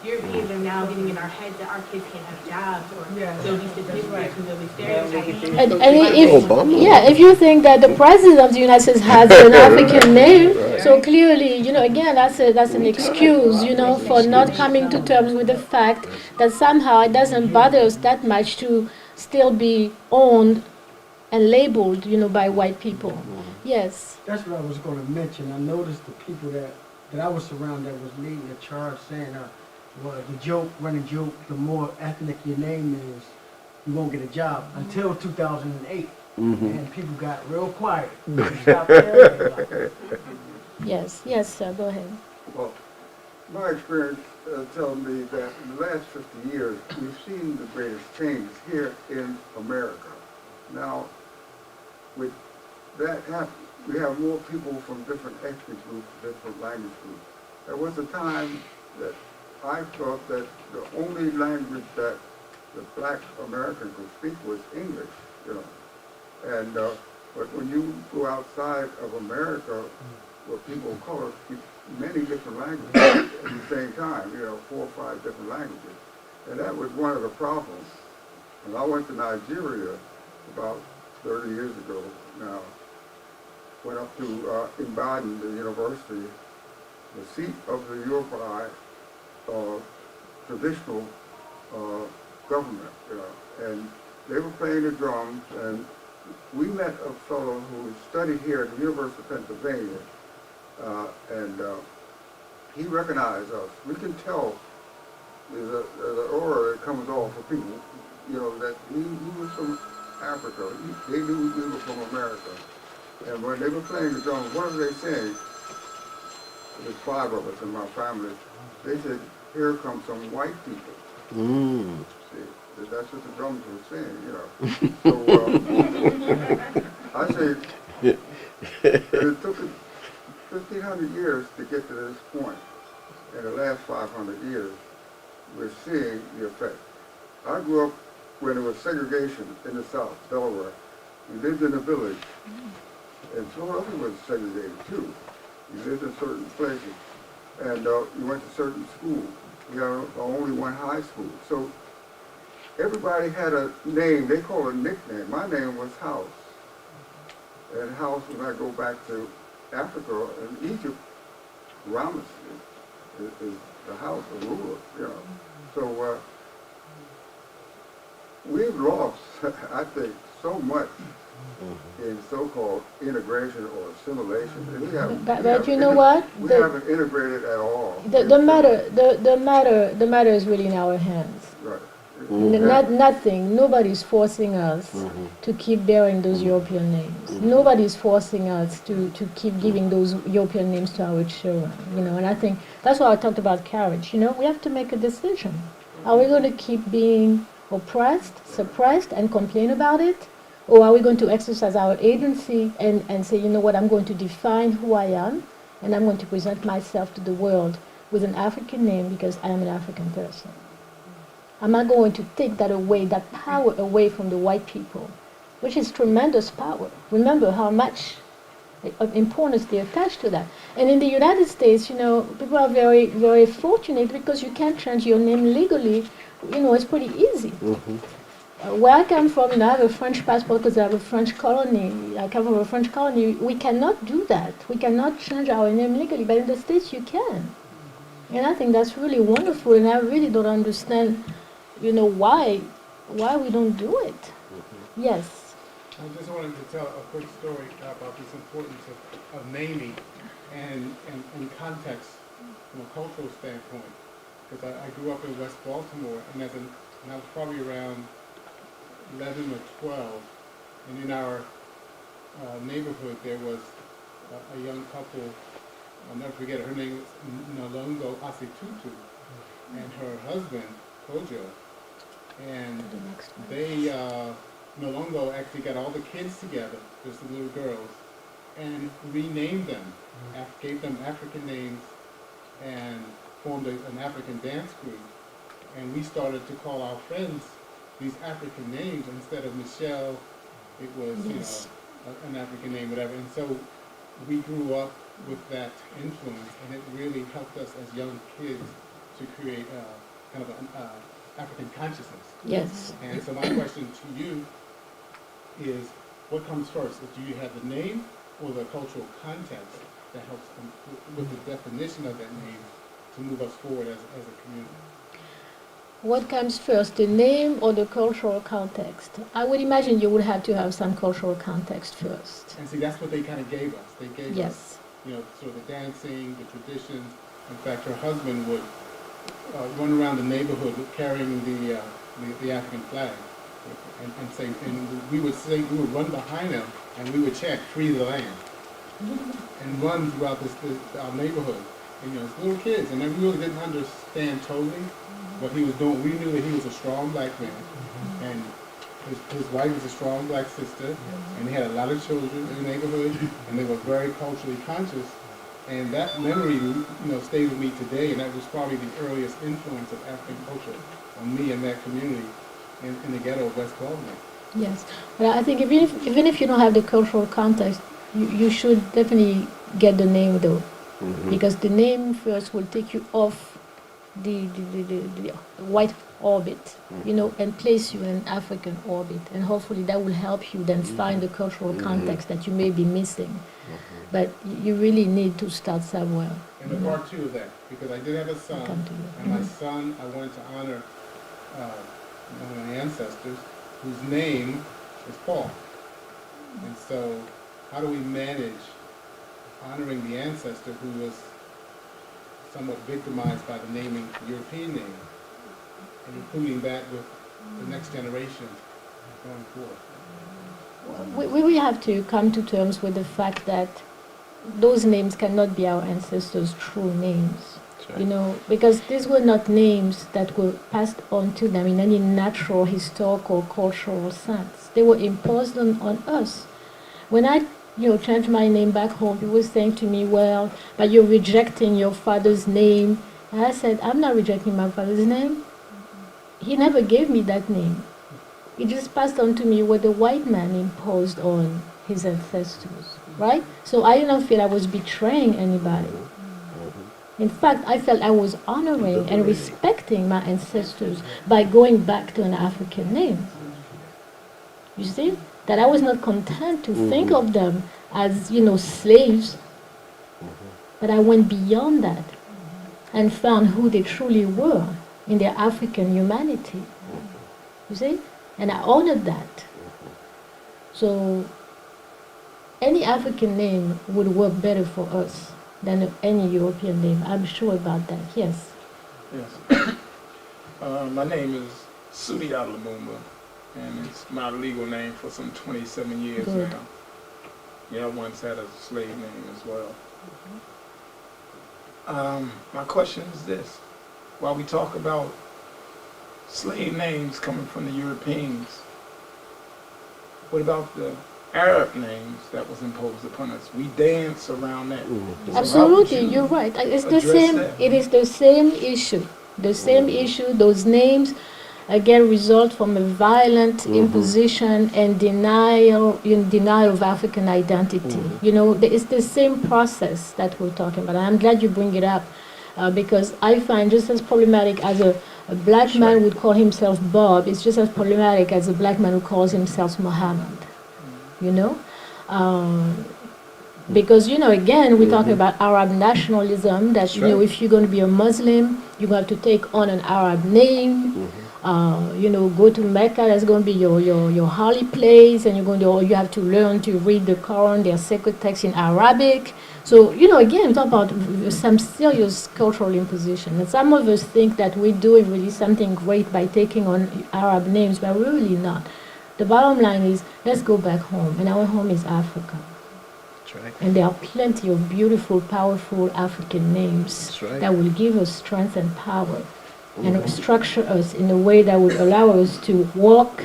Europeans are now getting in our heads that our kids can't have jobs, or there'll be statistics and there'll be stereotypes. And if you think that the president of the United States has an African name, so clearly, again, that's an excuse, for not coming to terms with the fact that somehow it doesn't bother us that much to still be owned and labeled, by white people. Yes. That's what I was going to mention. I noticed the people that I was surrounded that was leading the charge saying, well, the running joke, the more ethnic your name is, you won't get a job. Until 2008. And people got real quiet. Stopped caring about it. Yes, sir, go ahead. Well, my experience tells me that in the last 50 years, we've seen the greatest changes here in America. Now, with that happening, we have more people from different ethnic groups, different language groups. There was a time that I thought that the only language that the black American could speak was English, And but when you go outside of America, where people of color speak many different languages at the same time, 4 or 5 different languages. And that was one of the problems. When I went to Nigeria about 30 years ago now, went up to Ibadan, the university, the seat of the Yoruba traditional government, and they were playing the drums, and we met a fellow who studied here at the University of Pennsylvania, and he recognized us. We can tell there's an aura that comes off of people, that he was from Africa. They knew we were from America. And when they were playing the drums, what were they saying? There's 5 of us in my family. They said, here come some white people. See, that's what the drums were saying, So I say, it took 1,500 years to get to this point. In the last 500 years, we're seeing the effect. I grew up when there was segregation in the South, Delaware, you lived in a village, and Philadelphia was segregated too. You lived in certain places, and you went to certain schools. We had only one high school. So everybody had a name, they call it a nickname. My name was House. And House, when I go back to Africa and Egypt, Ramesses is the house, the ruler, you know. So we've lost, I think, so much in so-called integration or assimilation. And But you know what? We haven't integrated at all. The matter is really in our hands. Right. Nothing. Nobody's forcing us to keep bearing those European names. Nobody's forcing us to keep giving those European names to our children. You know, and I think that's why I talked about courage. You know, we have to make a decision. Are we going to keep being oppressed, suppressed, and complain about it? Or are we going to exercise our agency and say, you know what, I'm going to define who I am, and I'm going to present myself to the world with an African name because I am an African person. I'm not going to take that away, that power away from the white people, which is tremendous power. Remember how much importance they attach to that. And in the United States, you know, people are very, very fortunate because you can change your name legally. You know, it's pretty easy. Where I come from, you know, I have a French passport because I have a French colony. I come from a French colony. We cannot do that. We cannot change our name legally, but in the States you can. And I think that's really wonderful, and I really don't understand, you know, why we don't do it. Yes. I just wanted to tell a quick story about this importance of naming and context from a cultural standpoint. Because I grew up in West Baltimore, and I was probably around 11 or 12, and in our neighborhood there was a young couple. I'll never forget it. Her name was Nalongo Asitutu, and her husband Kojo. And they, Nalongo actually got all the kids together, just the little girls, and renamed them, gave them African names, and formed an African dance group. And we started to call our friends these African names. Instead of Michelle, it was, you know, an African name, whatever. And so we grew up with that influence, and it really helped us as young kids to create kind of an African consciousness. Yes. And so my question to you is, what comes first? Do you have the name or the cultural context that helps with the definition of that name to move us forward as a community? What comes first, the name or the cultural context? I would imagine you would have to have some cultural context first. And see, that's what they kind of gave us. They gave us, you know, sort of the dancing, the traditions. In fact, her husband would run around the neighborhood carrying the African flag, and say, and we would run behind him, and we would chant, "Free the land," and run throughout our neighborhood. And, you know, as little kids, and then we really didn't understand totally what he was doing. We knew that he was a strong black man, and his wife was a strong black sister, and he had a lot of children in the neighborhood, and they were very culturally conscious. And that memory, you know, stayed with me today, and that was probably the earliest influence of African culture on me and that community in the ghetto of West Baltimore. Yes, but I think even if you don't have the cultural context, you should definitely get the name though, because the name first will take you off the white orbit, you know, and place you in an African orbit, and hopefully that will help you then find the cultural context that you may be missing. But you really need to start somewhere. And the part two of that, because I did have a son, and my son, I wanted to honor one of my ancestors, whose name is Paul. And so, how do we manage honoring the ancestor who was somewhat victimized by the naming European name, and including that with the next generation going forward? We have to come to terms with the fact that those names cannot be our ancestors' true names. Sure. You know, because these were not names that were passed on to them in any natural, historical, cultural sense. They were imposed on us. When I, you know, changed my name back home, people were saying to me, well, but you're rejecting your father's name. And I said, I'm not rejecting my father's name. He never gave me that name. It just passed on to me what the white man imposed on his ancestors, right? So I didn't feel I was betraying anybody. In fact, I felt I was honoring and respecting my ancestors by going back to an African name. You see? That I was not content to think of them as, slaves, but I went beyond that and found who they truly were in their African humanity. You see? And I honored that. So any African name would work better for us than any European name. I'm sure about that. Yes. Yes. My name is Sudi Lumumba, and it's my legal name for some 27 years Good. now. Yeah, I once had a slave name as well. My question is this. While we talk about slave names coming from the Europeans, what about the Arab names that was imposed upon us? We dance around that. So Absolutely, you're right. It's the same. that? It is the same issue. The same issue. Those names, again, result from a violent imposition and denial of African identity. It's the same process that we're talking about. I'm glad you bring it up because I find just as problematic as a black man would call himself Bob, it's just as problematic as a black man who calls himself Muhammad. Because, again, we're talking about Arab nationalism, that, if you're going to be a Muslim, you have to take on an Arab name, go to Mecca, that's going to be your holy place, and you have to learn to read the Quran, their sacred text in Arabic. So, again, we talk about some serious cultural imposition. And some of us think that we're doing really something great by taking on Arab names, but we're really not. The bottom line is, let's go back home, and our home is Africa. That's right. And there are plenty of beautiful, powerful African names that will give us strength and power and structure us in a way that will allow us to walk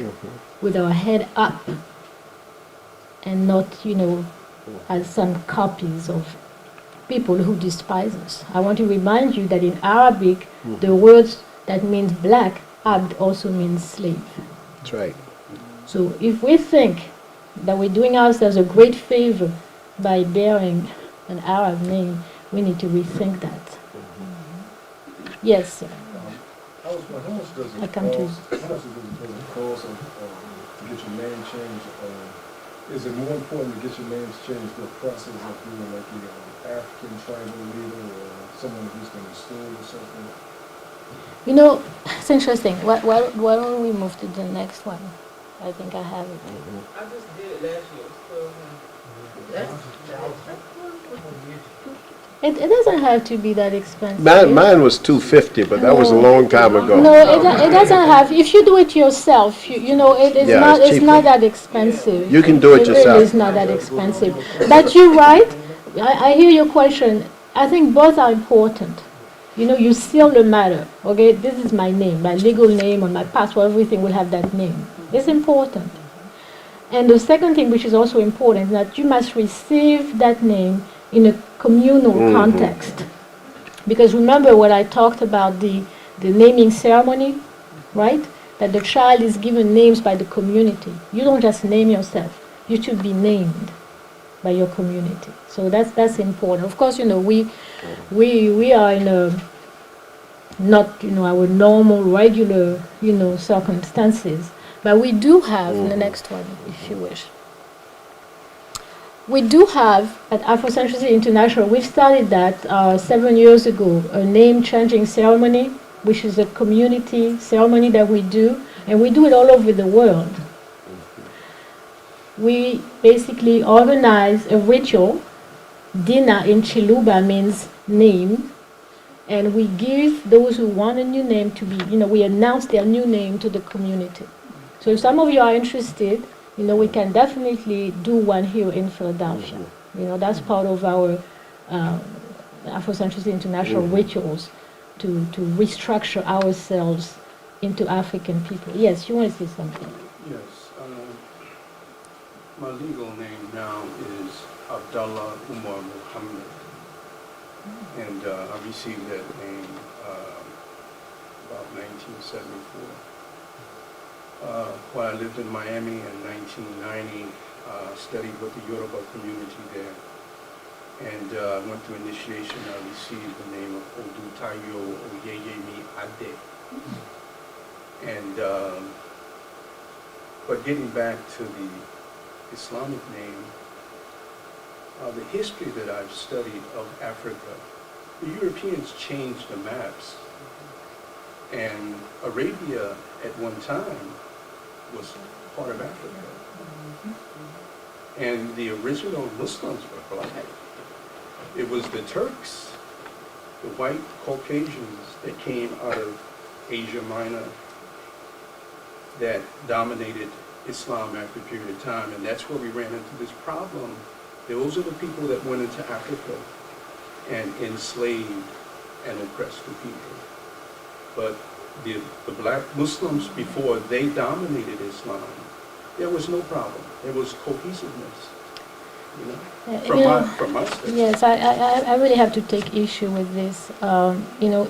with our head up and not, as some copies of people who despise us. I want to remind you that in Arabic, the words that means black, abd, also means slave. That's right. So if we think that we're doing ourselves a great favor by bearing an Arab name, we need to rethink that. Yes, sir. How much does it cost to get your name changed? Is it more important to get your names changed through a process of being like an African tribal leader or someone who's going to school or something? It's interesting. Why don't we move to the next one? I think I have it. I just did it last year. It doesn't have to be that expensive. Mine was $250, but that was a long time ago. No, it doesn't have. If you do it yourself, it's not that expensive. You can do it yourself. Really, it's not that expensive. But you're right. I hear your question. I think both are important. You seal the matter. Okay, this is my name, my legal name, on my passport, everything will have that name. It's important. And the second thing, which is also important, is that you must receive that name in a communal context. Because remember what I talked about, the naming ceremony, right? That the child is given names by the community. You don't just name yourself. You should be named by your community. So that's important. Of course, we are in a not our normal, regular, circumstances. But we do have, in the next one, if you wish, we do have at Afrocentricity International, we started that 7 years ago, a name changing ceremony, which is a community ceremony that we do, and we do it all over the world. We basically organize a ritual. Dina in Chiluba means name, and we give those who want a new name to be, we announce their new name to the community. So if some of you are interested, we can definitely do one here in Philadelphia. That's part of our Afrocentricity International rituals to restructure ourselves into African people. Yes, you want to say something? Yes. My legal name now is Abdullah Umar Muhammad. And I received that name about 1974. when I lived in Miami in 1990, studied with the Yoruba community there. And went through initiation. I received the name of Odutayo Oyeyemi Ade. And, but getting back to the Islamic name, the history that I've studied of Africa, the Europeans changed the maps. And Arabia at one time was part of Africa. And the original Muslims were black. It was the Turks, the white Caucasians that came out of Asia Minor that dominated Islam after a period of time. And that's where we ran into this problem. Those are the people that went into Africa and enslaved and oppressed the people. But the black Muslims, before they dominated Islam, there was no problem. There was cohesiveness. From my state. Yes, I really have to take issue with this.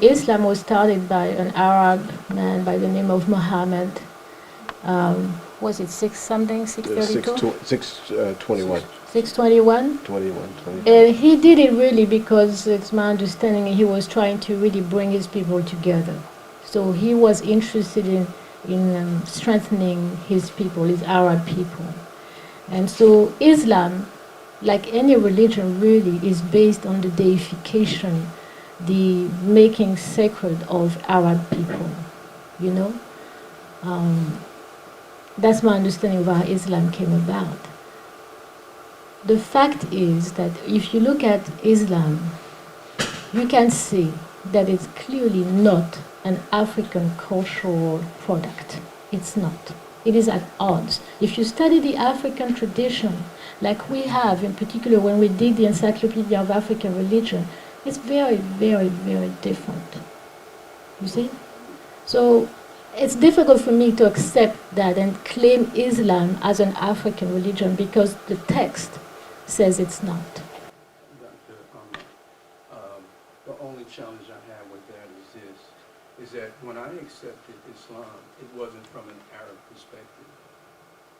Islam was started by an Arab man by the name of Muhammad. Was it 632? 621. 621? 21. He did it really because, it's my understanding, he was trying to really bring his people together. So he was interested in strengthening his people, his Arab people. And so Islam, like any religion really, is based on the deification, the making sacred of Arab people, That's my understanding of how Islam came about. The fact is that if you look at Islam, you can see that it's clearly not an African cultural product. It's not. It is at odds. If you study the African tradition, like we have, in particular when we did the Encyclopedia of African Religion, it's very, very, very different. You see? So it's difficult for me to accept that and claim Islam as an African religion because the text says it's not. The only challenge I have with that is that when I accepted Islam, it wasn't from an Arab perspective.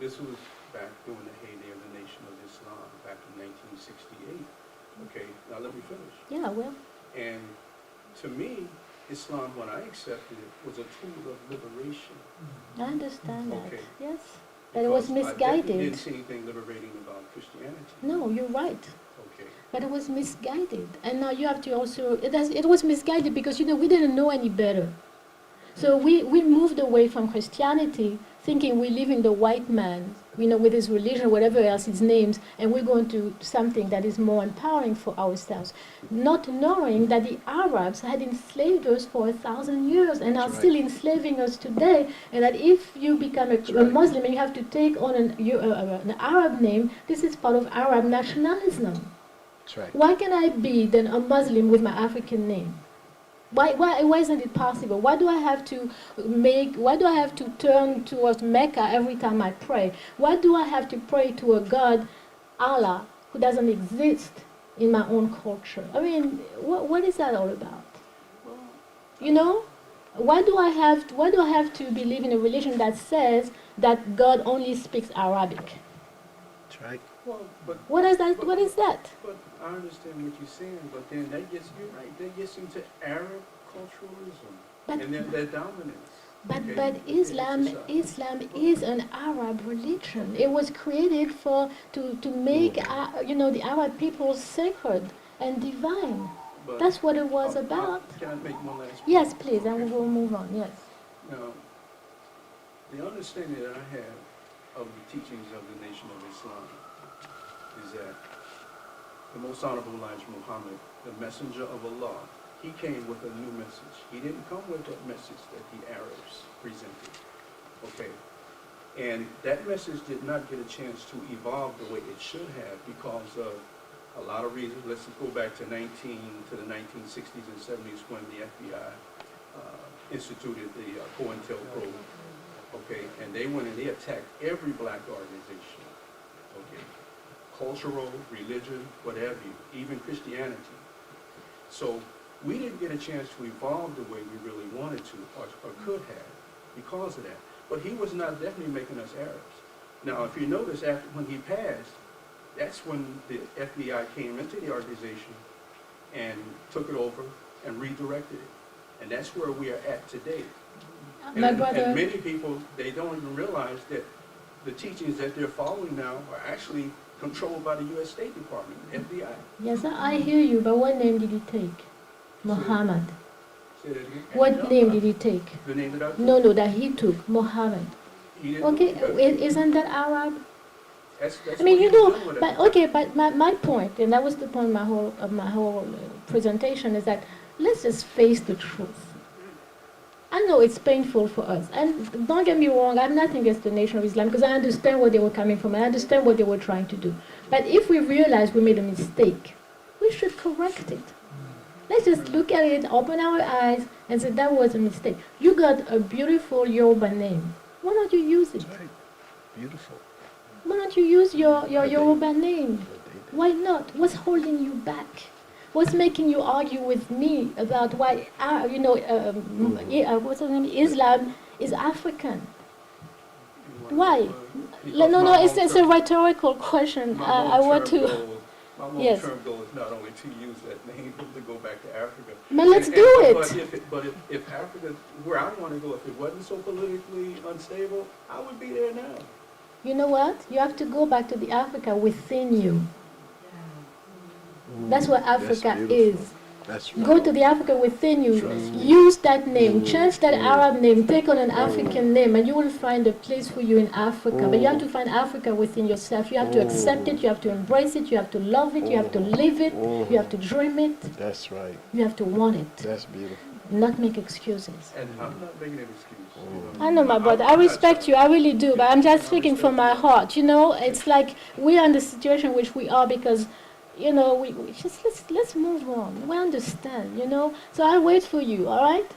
This was back during the heyday of the Nation of Islam, back in 1968. Okay, now let me finish. Yeah, well. And to me, Islam, when I accepted it, was a tool of liberation. I understand that, okay. yes. But it was misguided. I didn't see anything liberating about Christianity. No, you're right. Okay. But it was misguided. And now you have to also, it was misguided because, we didn't know any better. So we moved away from Christianity thinking we live in the white man, with his religion, whatever else his names, and we're going to something that is more empowering for ourselves. Not knowing that the Arabs had enslaved us for 1,000 years and are still enslaving us today, and that if you become a Muslim and you have to take on an Arab name, this is part of Arab nationalism. That's right. Why can I be then a Muslim with my African name? Why isn't it possible? Why do I have to turn towards Mecca every time I pray? Why do I have to pray to a God, Allah, who doesn't exist in my own culture? I mean, what is that all about? Why do I have to believe in a religion that says that God only speaks Arabic? That's right. Well, what is that? But I understand what you're saying, but then you're right, that gets into Arab culturalism and their dominance. But Islam is an Arab religion. It was created to make the Arab people sacred and divine. But that's what it was about. Can I make one last point? Yes, please, and we'll move on. Yes. Now, the understanding that I have of the teachings of the Nation of Islam is that the Most Honorable Elijah Muhammad, the messenger of Allah, he came with a new message. He didn't come with that message that the Arabs presented. Okay? And that message did not get a chance to evolve the way it should have because of a lot of reasons. Let's go back to the 1960s and 70s when the FBI instituted the COINTELPRO. Okay? And they went and they attacked every black organization. Okay? Cultural, religion, whatever, even Christianity. So we didn't get a chance to evolve the way we really wanted to or could have because of that. but he was not definitely making us Arabs. Now, if you notice, after when he passed, that's when the FBI came into the organization and took it over and redirected it. And that's where we are at today. My brother, and many people, they don't even realize that the teachings that they're following now are actually controlled by the U.S. State Department, FBI. yes, I hear you, but what name did he take? Muhammad. Say that again? What name did he take? The name that I took? No, that he took, Muhammad. He didn't Okay, know that. isn't that Arab? That's I mean, what you he was know, doing with but it. okay, but my point, and that was the point of my whole presentation, is that let's just face the truth. I know it's painful for us, and don't get me wrong, I'm not against the Nation of Islam because I understand where they were coming from, and I understand what they were trying to do. But if we realize we made a mistake, we should correct it. Let's just look at it, open our eyes, and say that was a mistake. You got a beautiful Yoruba name. Why don't you use it? Beautiful. Why don't you use your Yoruba name? Why not? What's holding you back? What's making you argue with me about why, what's the name? Islam is African? Why? No, it's a rhetorical question. I want to. My Yes. long-term goal is not only to use that name, but to go back to Africa. But let's do it. But if Africa, where I want to go, if it wasn't so politically unstable, I would be there now. You know what? You have to go back to the Africa within you. That's what Africa is. That's right. Go to the Africa within you. Use that name. Change that Arab name. Take on an African name, and you will find a place for you in Africa. But you have to find Africa within yourself. You have to accept it. You have to embrace it. You have to love it. You have to live it. You have to dream it. That's right. You have to want it. That's beautiful. Not make excuses. And I'm not making an excuse. I know, my brother. I respect you. I really do. But I'm just speaking from my heart. You know, it's like we are in the situation which we are because, you know, we just let's move on. We understand, you know. So I'll wait for you. All right.